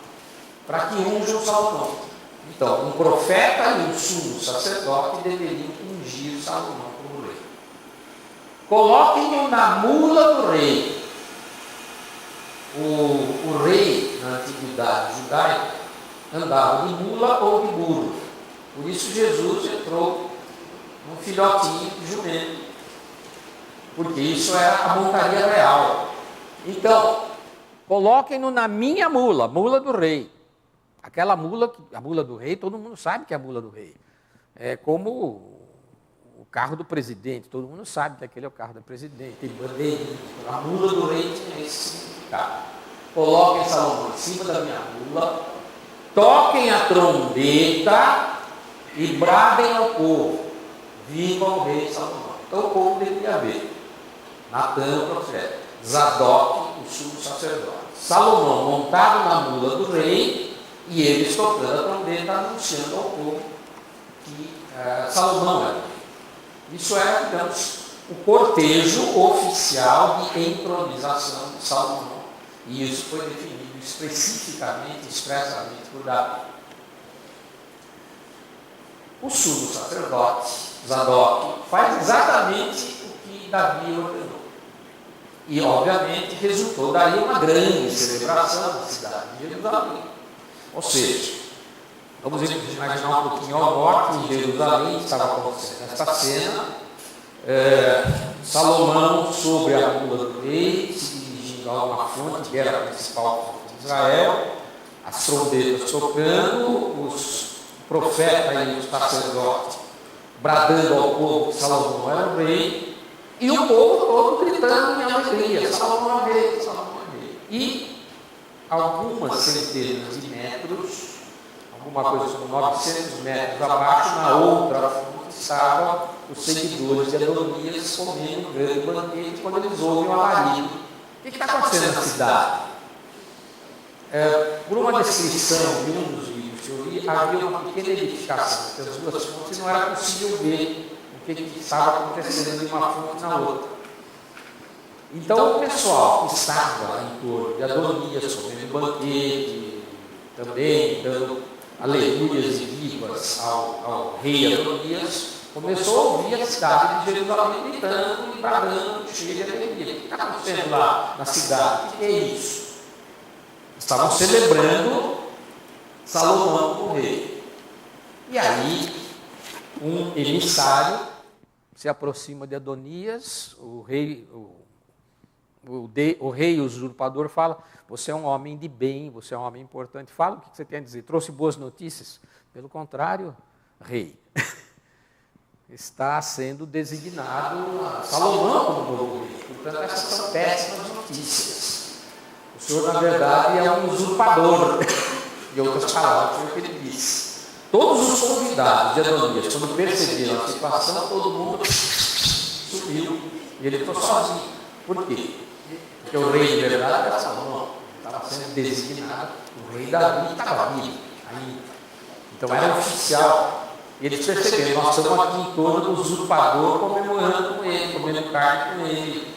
para que unjam Salomão. Então, um profeta e um sumo sacerdote deveriam ungir Salomão como rei. Coloquem-no na mula do rei. O rei, na antiguidade judaica, andava de mula ou de burro. Por isso Jesus entrou num filhotinho de jumento, porque isso era a montaria real. Então, coloquem-no na minha mula, mula do rei. Aquela mula, a mula do rei, todo mundo sabe que é a mula do rei. É como o carro do presidente, todo mundo sabe que aquele é o carro do presidente. Tem bandeira, a mula do rei tinha esse significado. Coloquem Salomão em cima da minha mula, toquem a trombeta e bradem ao povo: viva o rei Salomão. Então o povo deveria ver Natã, o profeta, Zadok, o sumo sacerdote, Salomão montado na mula do rei, e eles tocando a trombeta, anunciando ao povo que Salomão era. Isso era, digamos, o cortejo oficial de entronização de Salomão. E isso foi definido especificamente, expressamente por Davi. O sumo sacerdote, Zadok, faz exatamente o que Davi ordenou. E, obviamente, resultou daí uma grande celebração na cidade de Jerusalém. Ou seja, vamos imaginar um pouquinho ao norte, em Jerusalém, estava acontecendo esta cena. Salomão sobre a mula do rei, se dirigindo a uma fonte, que era a principal fonte de Israel, as trombetas tocando, o profeta e o sacerdote bradando ao povo que Salomão era o rei, e o povo todo gritando em alegria: Salomão é rei, Salomão é rei. E algumas centenas de metros, alguma coisa como 900 metros abaixo, na outra fonte, estavam os seguidores de Adonias comendo um grande banquete quando eles ouvem o alarido. O que está acontecendo na cidade? Por uma descrição de um dos livros que eu li, havia uma pequena edificação entre as duas fontes e não era possível ver o que estava acontecendo de uma fonte na outra. Então o pessoal que estava em torno de Adonias, comendo banquete, também dando aleluias e vivas ao rei Adonias, começou a ouvir a cidade de Jerusalém gritando e bradando, cheia de alegria. O que está acontecendo lá na cidade? O que é isso? Estavam celebrando Salomão como rei. E aí, um emissário se aproxima de Adonias, o rei usurpador fala: você é um homem de bem, você é um homem importante, fala o que você tem a dizer. Trouxe boas notícias? Pelo contrário, rei, está sendo designado Salomão como novo rei. Portanto, essas são péssimas notícias. O senhor, na verdade, é um usurpador. Em outras palavras, foi o que ele disse. Todos os convidados de Adonias, quando perceberam a situação, todo mundo subiu e ele ficou sozinho. Por quê? Porque o rei de verdade era Salomão. Estava sendo designado, o rei Davi estava vivo ainda. Então era um oficial. E eles perceberam: nós estamos aqui em torno do usurpador, comemorando com ele, comendo carne com ele.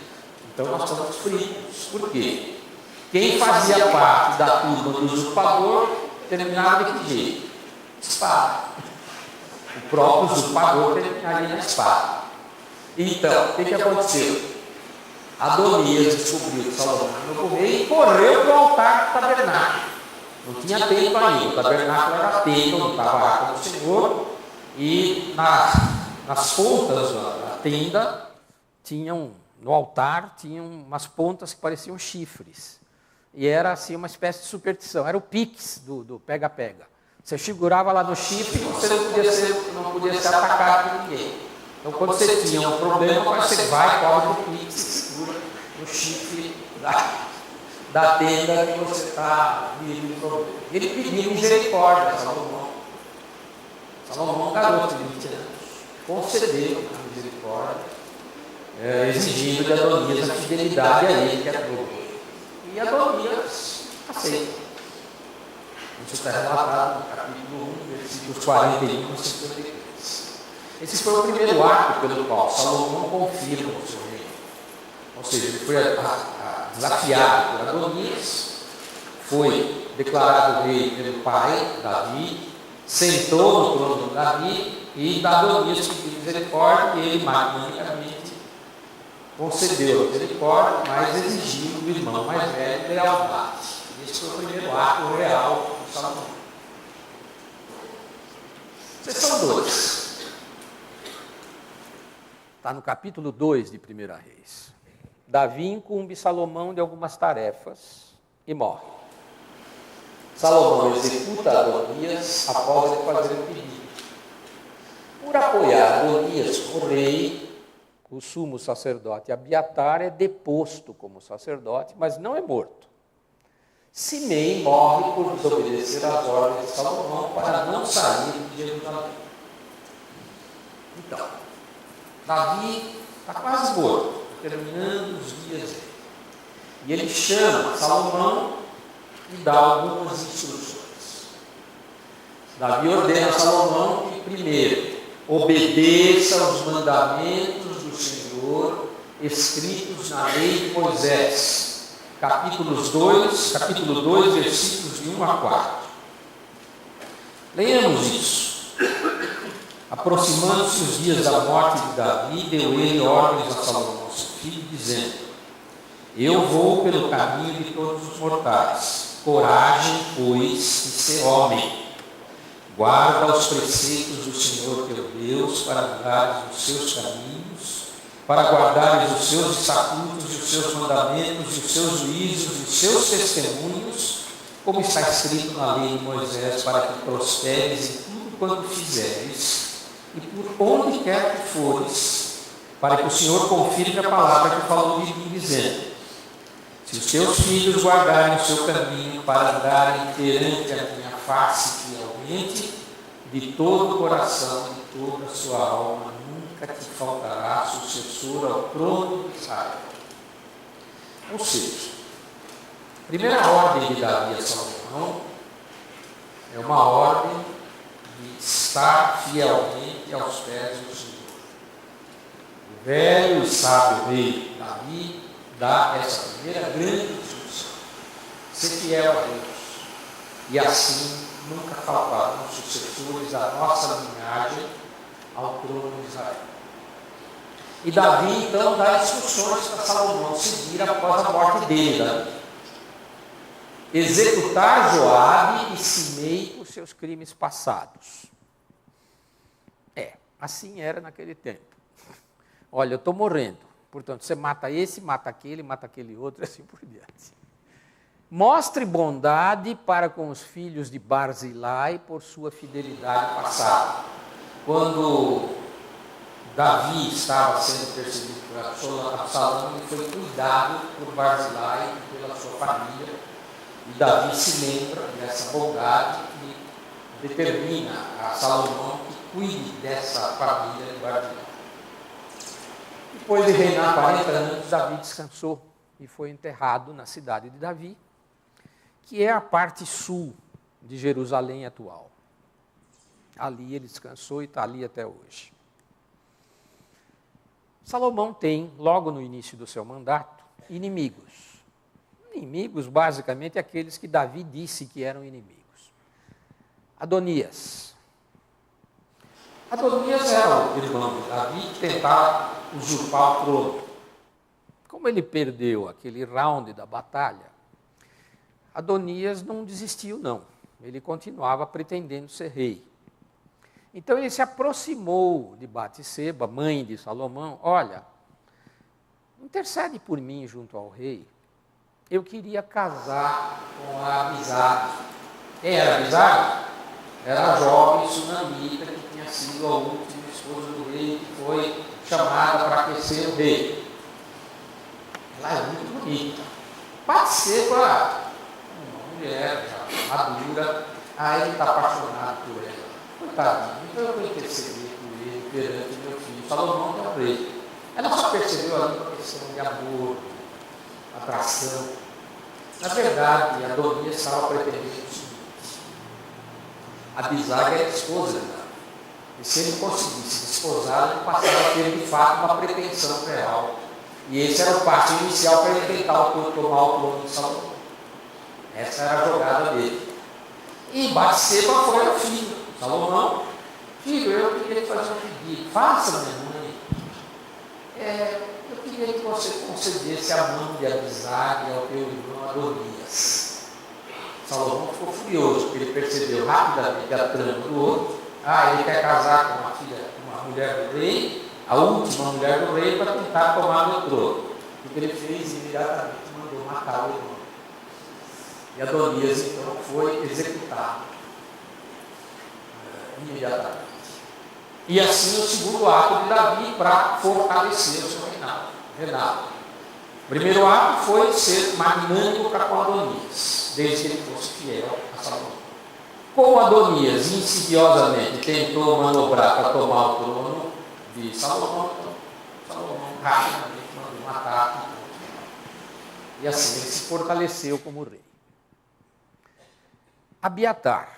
Então nós estamos fritos. Por quê? Quem fazia parte da turma do usurpador terminava de que jeito? Espada. O próprio usurpador terminaria na espada. Então, o que aconteceu? Adonias descobriu que Salomão era novo rei e correu para o altar do tabernáculo. Não tinha templo ainda, o tabernáculo era templo, onde estava a arca do Senhor, e nas pontas da tenda no altar tinham umas pontas que pareciam chifres. E era assim uma espécie de superstição, era o pix do pega-pega. Você segurava lá no chifre e você não podia ser atacado por ninguém. Então, quando você tinha um problema, você vai, cobre o pix e segura no chifre da tenda que você está livre do problema. Ele pediu misericórdia a Salomão. Salomão, um garoto de 20 anos, concedeu a misericórdia, exigindo de Adonias a fidelidade a ele, que era novo. E Adonias aceita. Isso está relatado no capítulo 1, versículos 41 a 53. Esse foi o primeiro ato pelo qual Salomão confirma o seu reino. Ou seja, ele foi desafiado por Adonias, foi declarado rei pelo pai, Davi, sentou no trono de Davi e Adonias pediu misericórdia e ele magnanicamente concedeu a misericórdia, mas exigiu do irmão mais velho lealdade. Esse foi o primeiro ato real de Salomão. Seção 2. Está no capítulo 2 de 1 Reis. Davi incumbe Salomão de algumas tarefas e morre. Salomão executa Adonias após ele fazer o pedido. Por apoiar Adonias como rei, o sumo sacerdote Abiatar é deposto como sacerdote, mas não é morto. Simei morre por desobedecer às ordens de Salomão para não sair de Jerusalém. Então, Davi está quase morto, terminando os dias dele. E ele chama Salomão e dá algumas instruções. Davi ordena a Salomão que, primeiro, obedeça aos mandamentos do Senhor escritos na lei de Moisés, capítulo 2, versículos de 1 a 4. Leiamos isso. Aproximando-se os dias da morte de Davi, deu ele ordens a Salomão, seu filho, dizendo: eu vou pelo caminho de todos os mortais. Coragem, pois, e ser homem. Guarda os preceitos do Senhor teu Deus para andares nos seus caminhos, para guardares os seus estatutos e os seus mandamentos e os seus juízos e os seus testemunhos, como está escrito na lei de Moisés, para que prosperes em tudo quanto fizeres e por onde quer que fores, para que o Senhor confirme a palavra que falou de mim, dizendo: se os teus filhos guardarem o seu caminho para andarem perante a minha face fielmente, de todo o coração, de toda a sua alma, nunca te faltará sucessor ao trono de Israel. Ou seja, primeira ordem de Davi a Salomão é uma ordem de estar fielmente aos pés do Senhor. O velho e sábio rei Davi dá essa primeira grande instrução: ser fiel a Deus. E assim nunca faltarão sucessores da nossa linhagem ao trono de Israel. E Davi então dá instruções para Salomão seguir após a morte dele, Davi. Executar Joabe e Simei por seus crimes passados. Assim era naquele tempo. Olha, eu estou morrendo, portanto, você mata esse, mata aquele outro, e assim por diante. Mostre bondade para com os filhos de Barzilai por sua fidelidade passada. Quando Davi estava sendo perseguido por Absalão, ele foi cuidado por Barzilai e pela sua família. E Davi se lembra dessa bondade e determina a Salomão que cuide dessa família de Barzilai. Depois de reinar 40 anos, Davi descansou e foi enterrado na cidade de Davi, que é a parte sul de Jerusalém atual. Ali ele descansou e está ali até hoje. Salomão tem, logo no início do seu mandato, inimigos. Inimigos, basicamente, aqueles que Davi disse que eram inimigos. Adonias. Adonias era o irmão de Davi que tentava usurpar o trono. Como ele perdeu aquele round da batalha, Adonias não desistiu, não. Ele continuava pretendendo ser rei. Então ele se aproximou de Batseba, mãe de Salomão. Olha, intercede por mim junto ao rei. Eu queria casar com a Abisag. Quem era Abisag? Era a jovem sunamita que tinha sido a última esposa do rei, que foi chamada para aquecer o rei. Ela é muito bonita. Batseba, uma mulher já madura, aí ele está apaixonado por ela. Coitadinho, então eu vou interceder por ele perante meu filho. Salomão que é o rei. Ela só percebeu ali uma questão de amor, atração. Na verdade, Adonias estava pretendendo o seguinte: Abisag era esposa dela. E se ele conseguisse desposá-la, ele passava a ter de fato uma pretensão real. E esse era o passo inicial para ele tentar tomar o trono de Salomão. Essa era a jogada dele. E Batseba foi ao filho. Salomão, filho, eu queria te fazer um pedido. Faça, minha mãe. Eu queria que você concedesse a mão de Abisag ao teu irmão Adonias. Salomão ficou furioso, porque ele percebeu rapidamente a trama do outro. Ele quer casar com uma mulher do rei, a última mulher do rei, para tentar tomar o trono. O que ele fez imediatamente, mandou matar o irmão. E Adonias então foi executado imediatamente. E assim o segundo ato de Davi para fortalecer o seu reinado. O primeiro ato foi ser magnânimo para com Adonias, desde que ele fosse fiel a Salomão. Como Adonias insidiosamente tentou manobrar para tomar o trono de Salomão, Salomão rapidamente mandou matar e assim ele se fortaleceu como rei. Abiatar,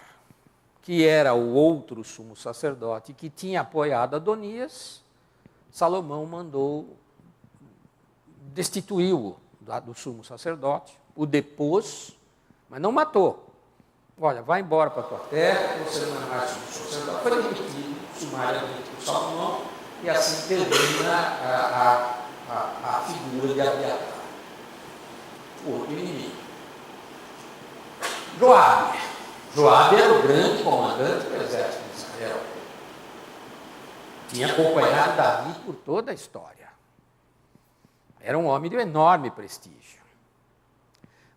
que era o outro sumo sacerdote que tinha apoiado Adonias, Salomão mandou destituiu-o do sumo sacerdote, o depôs, mas não matou. Olha, vai embora para a tua terra, você não é mais sumo sacerdote. Foi demitido sumariamente por Salomão, e assim termina a figura de Abiatar, o outro inimigo. Joabe era o grande comandante do exército de Israel. Tinha acompanhado Davi por toda a história. Era um homem de enorme prestígio.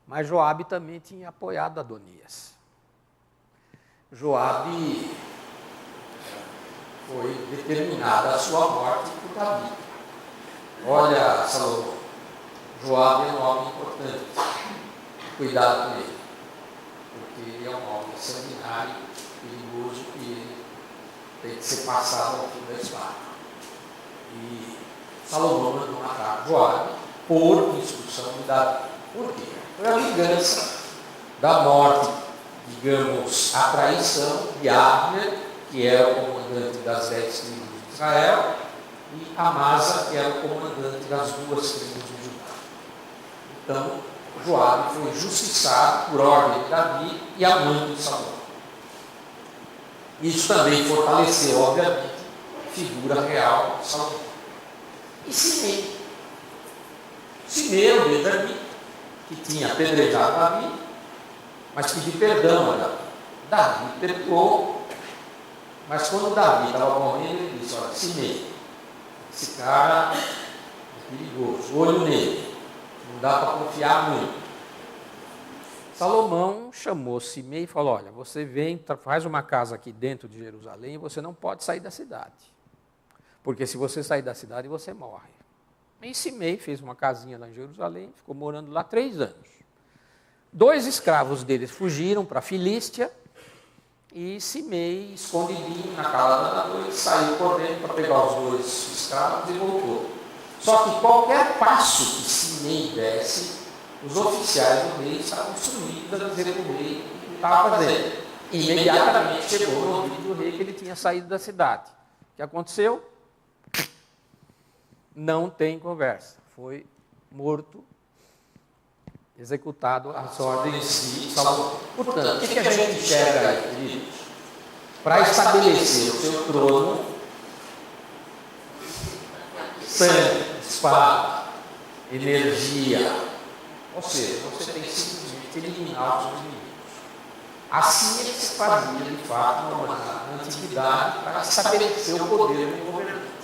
Mas Joabe também tinha apoiado Adonias. Joabe foi determinada a sua morte por Davi. Olha, Salomão, Joabe é um homem importante. Cuidado com ele. Porque ele é um homem sanguinário, perigoso, e ele tem que ser passado ao fim da espada. E Salomão mandou matar Joabe por instrução de Davi. Por quê? Foi a vingança da morte, digamos, a traição de Abner, que era o comandante das 10 tribos de Israel, e Amasa, que era o comandante das 2 tribos de Judá. Então, Joabe foi justiçado por ordem de Davi e amante de Salomão. Isso também fortaleceu, obviamente, a figura real de Salomão. E Simei. Simei é o Benjamim, que tinha apedrejado Davi, mas pediu perdão a Davi. Davi perdoou, mas quando Davi estava morrendo, ele disse: olha, Simei, esse cara é perigoso, olho nele, não dá para confiar muito. Salomão chamou Simei e falou: olha, você vem, faz uma casa aqui dentro de Jerusalém e você não pode sair da cidade, porque se você sair da cidade, você morre. E Simei fez uma casinha lá em Jerusalém, ficou morando lá 3 anos. 2 escravos deles fugiram para a Filístia, e Simei, escondidinho na calada da noite, saiu correndo para pegar os 2 escravos e voltou. Só que qualquer passo que Simei desse, os oficiais do rei estavam instruídos a dizer para o rei o que ele estava fazendo. Imediatamente chegou no ouvido do rei que ele tinha saído da cidade. O que aconteceu? Não tem conversa. Foi morto, executado às ordens de Salomão. Portanto, o que a gente enxerga aí, queridos? Para estabelecer o seu trono, sangue, espada, energia, ou seja, você tem que simplesmente eliminar os seus inimigos. Assim é que se fazia, de fato, na antiguidade, para estabelecer o poder do governante.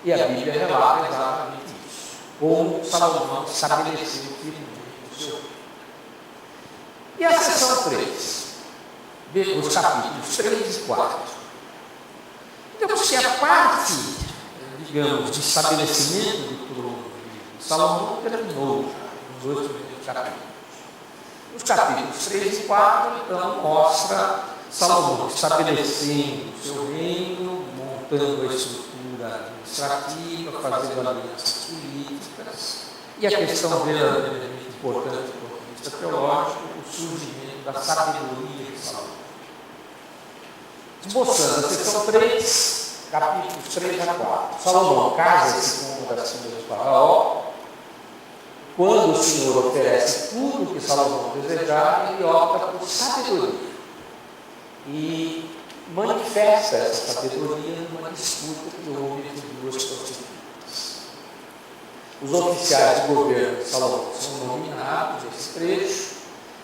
E a Bíblia relata exatamente isso. Como Salomão estabeleceu o firmamento do seu reino. E a seção 3, os capítulos 3 e 4. Então, se a parte, digamos, de estabelecimento do trono de Salomão terminou nos 8 primeiros capítulos. Os capítulos 3 e 4, então, mostra Salomão estabelecendo o seu reino, montando a estrutura administrativa, fazendo alianças políticas, e a questão verdadeiramente importante do ponto de vista teológico, o surgimento da sabedoria de Salomão. Esboçando a seção 3, capítulos 3 a 4. Salomão casa-se com uma das filhas de Faraó. Quando o Senhor oferece tudo o que Salomão desejava, ele opta por sabedoria. E manifesta essa sabedoria numa disputa que houve entre 2 prostitutas. Os oficiais de governo de Salomão são nominados nesse trecho.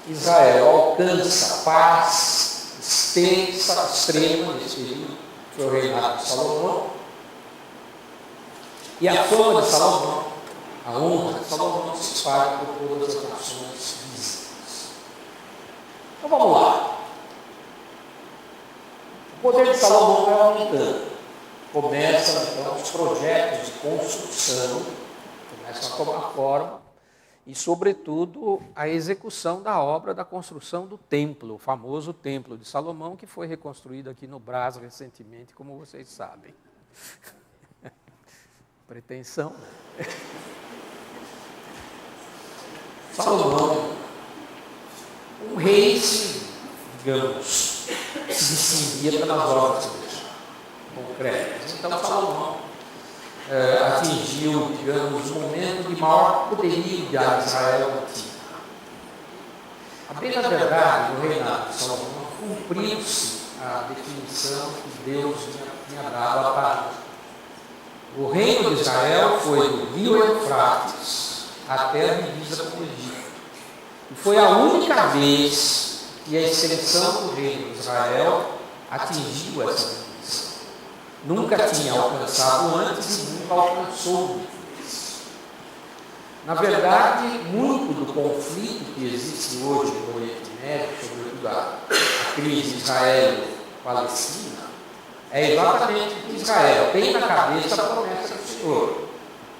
Israel alcança paz extensa, extrema nesse período, que foi o reinado de Salomão. E a fama de Salomão, a honra de Salomão se espalha por todas as nações vizinhas. Então vamos lá. O poder de Salomão vai aumentando. Começam então os projetos de construção, começam a tomar forma, e sobretudo a execução da obra da construção do templo, o famoso templo de Salomão, que foi reconstruído aqui no Brás recentemente, como vocês sabem. Pretensão. Salomão, um rei, digamos, se distinguia pelas obras concretas. Então, Salomão atingiu, digamos, o momento de maior poderio de Israel antigo. A bem da verdade, no reinado de Salomão, cumpriu-se a definição que Deus tinha dado a Davi. O reino de Israel foi do rio Eufrates até a divisa com o Egito. E foi a única vez que a extensão do reino de Israel atingiu essa divisa. Nunca tinha alcançado antes e nunca alcançou depois. Na verdade, muito do conflito que existe hoje no Oriente Médio, sobretudo a crise Israel-Palestina, é exatamente o que Israel tem na cabeça a promessa do Senhor.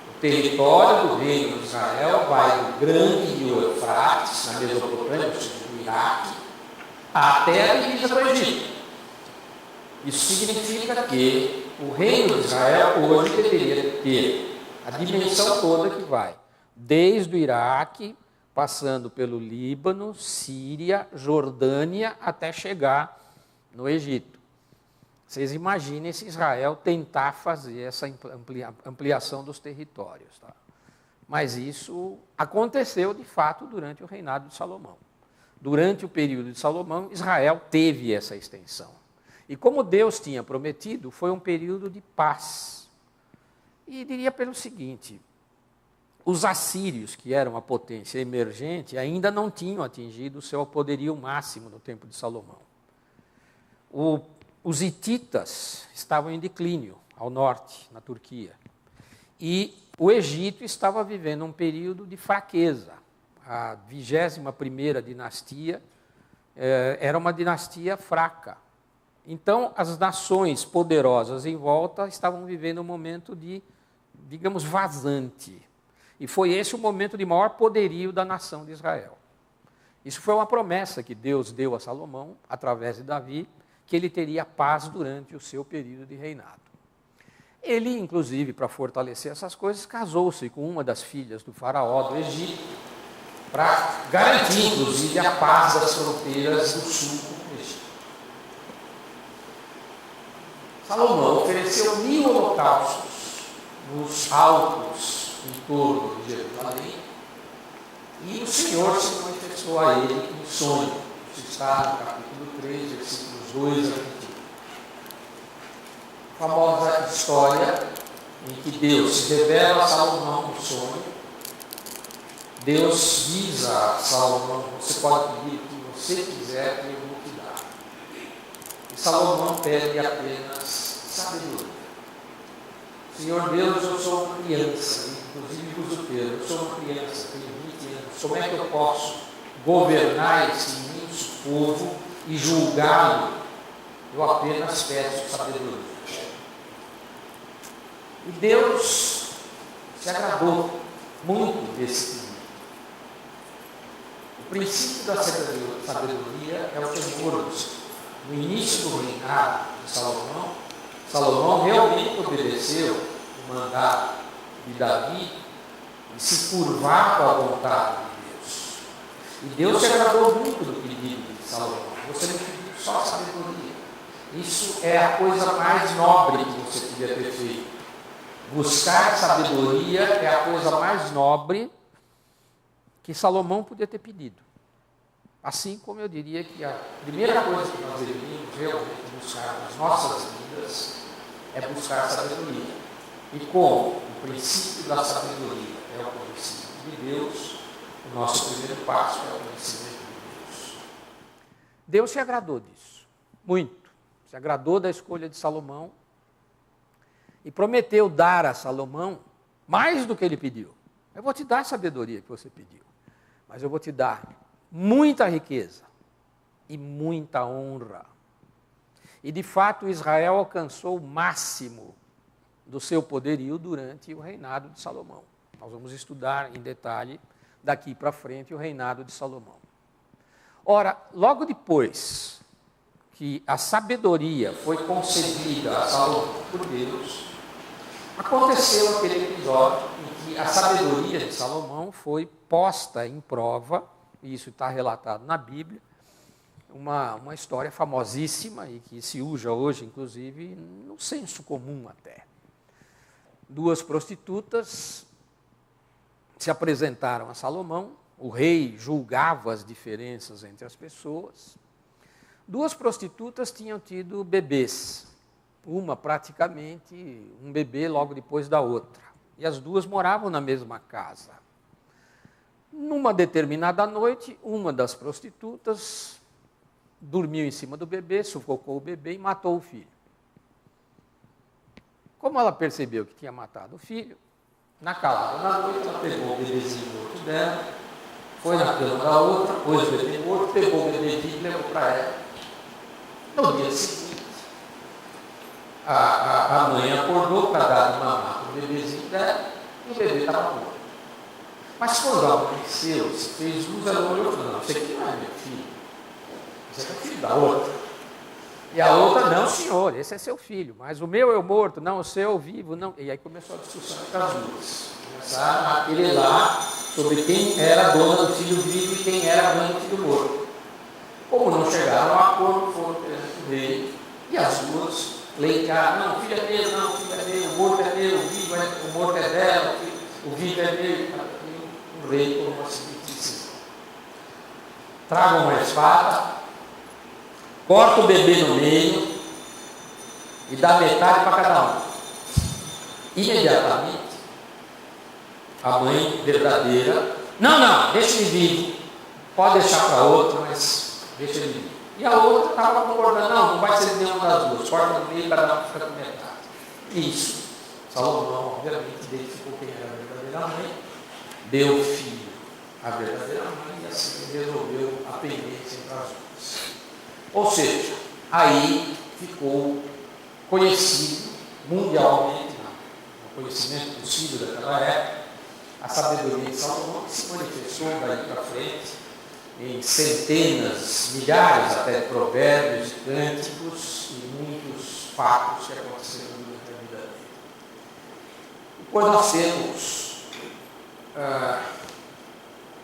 O território do reino de Israel vai do grande rio Eufrates, na Mesopotâmia, do Iraque, até a divisa com o Egito. Isso significa que o reino de Israel hoje deveria ter a dimensão toda que vai, desde o Iraque, passando pelo Líbano, Síria, Jordânia, até chegar no Egito. Vocês imaginem se Israel tentar fazer essa ampliação dos territórios. Tá? Mas isso aconteceu, de fato, durante o reinado de Salomão. Durante o período de Salomão, Israel teve essa extensão. E como Deus tinha prometido, foi um período de paz. E diria pelo seguinte, os assírios, que eram a potência emergente, ainda não tinham atingido o seu poderio máximo no tempo de Salomão. Os hititas estavam em declínio, ao norte, na Turquia. E o Egito estava vivendo um período de fraqueza. A 21ª dinastia era uma dinastia fraca. Então, as nações poderosas em volta estavam vivendo um momento de, digamos, vazante. E foi esse o momento de maior poderio da nação de Israel. Isso foi uma promessa que Deus deu a Salomão, através de Davi, que ele teria paz durante o seu período de reinado. Ele, inclusive, para fortalecer essas coisas, casou-se com uma das filhas do faraó do Egito, para garantir, inclusive, a paz das fronteiras do sul com o Egito. Salomão ofereceu 1000 holocaustos nos altos em torno de Jerusalém, e o Senhor se manifestou a ele em sonho. Isso está no capítulo 3, versículos 2 a 21. A famosa história em que Deus se revela a Salomão no sonho. Deus diz a Salomão: você pode pedir o que você quiser que eu vou te dar. E Salomão pede apenas sabedoria. Senhor Deus, eu sou uma criança, inclusive buzuqueiro, eu sou uma criança, tenho 20 anos, como é que eu posso governar esse imenso povo e julgá-lo? Eu apenas peço sabedoria. E Deus se agradou muito desse pedido. O princípio da sabedoria é o temor. No início do reinado de Salomão, Salomão realmente obedeceu o mandato de Davi de se curvar com a vontade de Deus. E Deus se agradou muito do pedido de Salomão. Você não pediu só sabedoria. Isso é a coisa mais nobre que você podia ter feito. Buscar sabedoria é a coisa mais nobre que Salomão podia ter pedido. Assim como eu diria que a primeira coisa que nós deveríamos realmente buscar nas nossas vidas é buscar sabedoria. E como o princípio da sabedoria é o conhecimento de Deus, o nosso primeiro passo é o conhecimento de Deus. Deus se agradou disso, muito. Se agradou da escolha de Salomão e prometeu dar a Salomão mais do que ele pediu. Eu vou te dar a sabedoria que você pediu, mas eu vou te dar muita riqueza e muita honra. E, de fato, Israel alcançou o máximo do seu poderio durante o reinado de Salomão. Nós vamos estudar em detalhe, daqui para frente, o reinado de Salomão. Ora, logo depois que a sabedoria foi concedida a Salomão por Deus, aconteceu aquele episódio em que a sabedoria de Salomão foi posta em prova, e isso está relatado na Bíblia, uma história famosíssima e que se usa hoje, inclusive, no senso comum até. 2 prostitutas se apresentaram a Salomão, o rei julgava as diferenças entre as pessoas. 2 prostitutas tinham tido bebês, uma praticamente um bebê logo depois da outra, e as 2 moravam na mesma casa. Numa determinada noite, uma das prostitutas dormiu em cima do bebê, sufocou o bebê e matou o filho. Como ela percebeu que tinha matado o filho, na calada da noite, ela pegou o bebezinho morto dela, foi na cama da outra, pôs o bebê morto, pegou o bebezinho e levou para ela. No dia seguinte, a mãe acordou para dar de mamar para o bebezinho dela e o bebê estava morto. Mas quando amanheceu, se fez luz, ela olhou e falou: não, esse aqui não é meu filho, esse é o filho da outra. E a outra: não, senhor, esse é seu filho, mas o meu é o morto, não, o seu é o vivo, não. E aí começou a discussão entre as duas. Começaram a querer lá sobre quem era a dona do filho vivo e quem era a mãe do filho morto. Como não chegaram a acordo, foram perante o rei, e as duas pleitearam: não, o filho é meu, não, o filho é meu, o morto é meu, o morto é dela, o vivo é meu. E o rei tomou a seguinte decisão: tragam uma espada, corta o bebê no meio e dá metade para cada um. Imediatamente, a mãe verdadeira: não, deixa ele vivo, pode deixar para outro, mas deixa ele vivo. E a outra estava concordando: não vai ser nenhuma das duas, corta no meio e cada um fica com metade. Isso, Salomão, obviamente, identificou quem era a verdadeira mãe, deu filho à verdadeira mãe e assim resolveu a pendência entre as duas. Ou seja, aí ficou conhecido mundialmente, no conhecimento possível daquela época, a sabedoria de Salomão, que se manifestou daí para frente em centenas, milhares até de provérbios, cânticos e muitos fatos que aconteceram durante a vida dele. Depois nós temos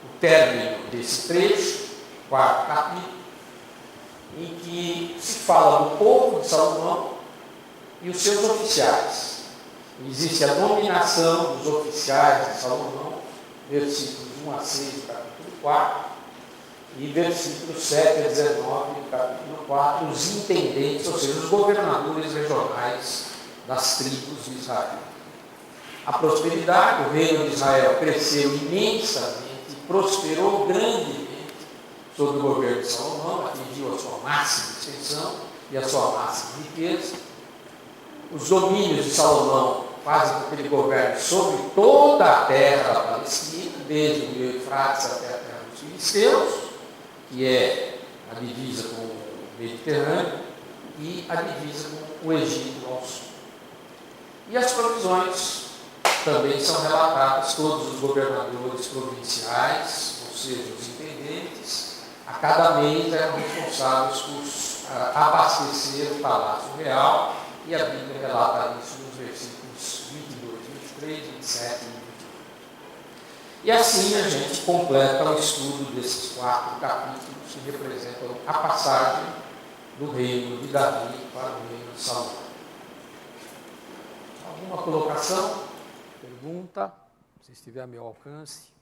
o término desse trecho, quarto capítulo, em que se fala do povo de Salomão e os seus oficiais. Existe a dominação dos oficiais de Salomão, versículos 1 a 6 do capítulo 4, e versículos 7 a 19 do capítulo 4, os intendentes, ou seja, os governadores regionais das tribos de Israel. A prosperidade, o reino de Israel cresceu imensamente, prosperou grandemente sob o governo de Salomão, atingiu a sua máxima extensão e a sua máxima riqueza. Os domínios de Salomão fazem com que ele governe sobre toda a terra da Palestina, desde o rio Eufrates até a terra dos filisteus, que é a divisa com o Mediterrâneo, e a divisa com o Egito ao sul. E as provisões também são relatadas, todos os governadores provinciais, ou seja, os intendentes, a cada mês eram responsáveis por abastecer o Palácio Real, e a Bíblia relata isso nos versículos 22, 23, 27 e 28. E assim a gente completa o estudo desses 4 capítulos que representam a passagem do reino de Davi para o reino de Salomão. Alguma colocação? Pergunta? Se estiver a meu alcance.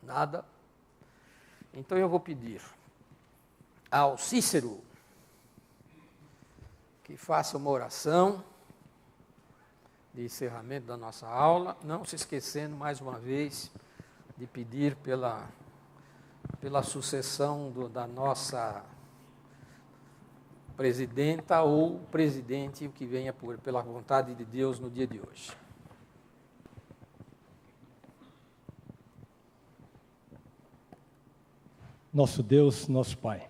Nada? Então eu vou pedir ao Cícero que faça uma oração de encerramento da nossa aula, não se esquecendo mais uma vez de pedir pela sucessão da nossa presidenta ou presidente, o que venha pela vontade de Deus no dia de hoje. Nosso Deus, nosso Pai.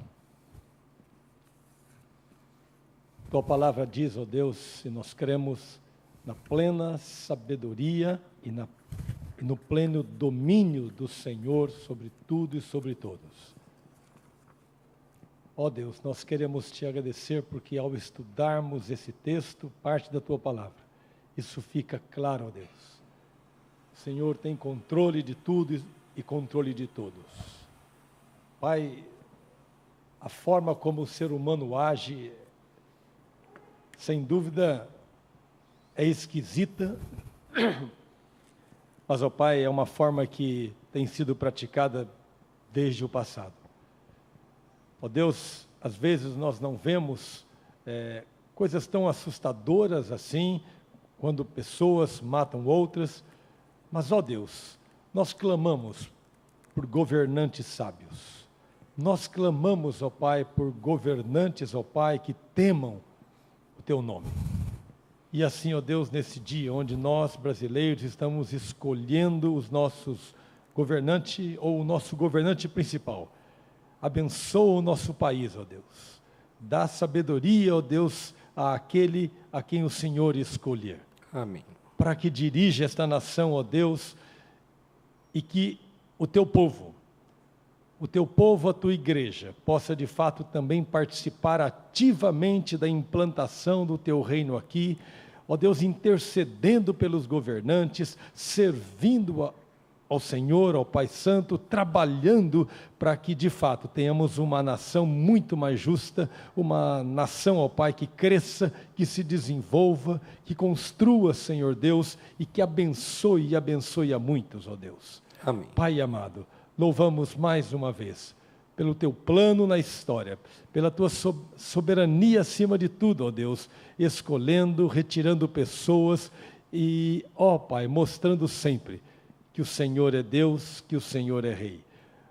Tua palavra diz, ó Deus, e nós cremos na plena sabedoria e no pleno domínio do Senhor sobre tudo e sobre todos. Ó Deus, nós queremos te agradecer porque ao estudarmos esse texto, parte da tua palavra, isso fica claro, ó Deus. O Senhor tem controle de tudo e controle de todos. Pai, a forma como o ser humano age, sem dúvida, é esquisita, mas, ó Pai, é uma forma que tem sido praticada desde o passado. Ó Deus, às vezes nós não vemos coisas tão assustadoras assim, quando pessoas matam outras, mas, ó Deus, nós clamamos por governantes sábios. Nós clamamos, ó Pai, por governantes, ó Pai, que temam o Teu nome. E assim, ó Deus, nesse dia onde nós, brasileiros, estamos escolhendo os nossos governantes, ou o nosso governante principal, abençoa o nosso país, ó Deus. Dá sabedoria, ó Deus, àquele a quem o Senhor escolher. Amém. Para que dirija esta nação, ó Deus, e que o Teu povo o teu povo, a tua igreja, possa de fato também participar ativamente da implantação do teu reino aqui, ó Deus, intercedendo pelos governantes, servindo ao Senhor, ao Pai Santo, trabalhando para que de fato tenhamos uma nação muito mais justa, uma nação, ó Pai, que cresça, que se desenvolva, que construa, Senhor Deus, e que abençoe e abençoe a muitos, ó Deus. Amém. Pai amado, louvamos mais uma vez pelo teu plano na história, pela tua soberania acima de tudo, ó Deus, escolhendo, retirando pessoas e, ó Pai, mostrando sempre que o Senhor é Deus, que o Senhor é Rei.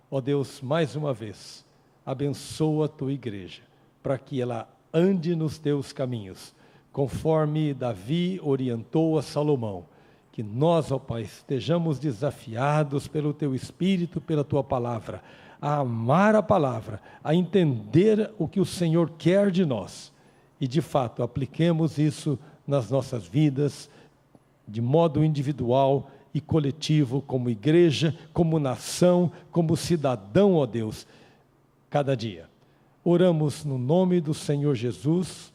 Ó Deus, mais uma vez, abençoa a tua igreja, para que ela ande nos teus caminhos, conforme Davi orientou a Salomão. Que nós, ó Pai, estejamos desafiados pelo Teu Espírito, pela Tua Palavra, a amar a Palavra, a entender o que o Senhor quer de nós. E, de fato, apliquemos isso nas nossas vidas, de modo individual e coletivo, como igreja, como nação, como cidadão, ó Deus, cada dia. Oramos no nome do Senhor Jesus,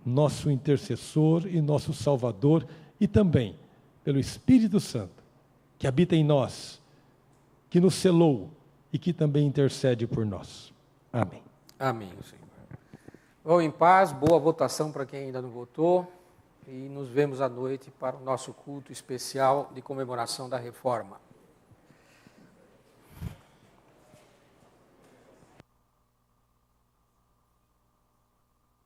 nosso intercessor e nosso Salvador, e também pelo Espírito Santo, que habita em nós, que nos selou e que também intercede por nós. Amém. Amém, Senhor. Vão em paz, boa votação para quem ainda não votou, e nos vemos à noite para o nosso culto especial de comemoração da Reforma.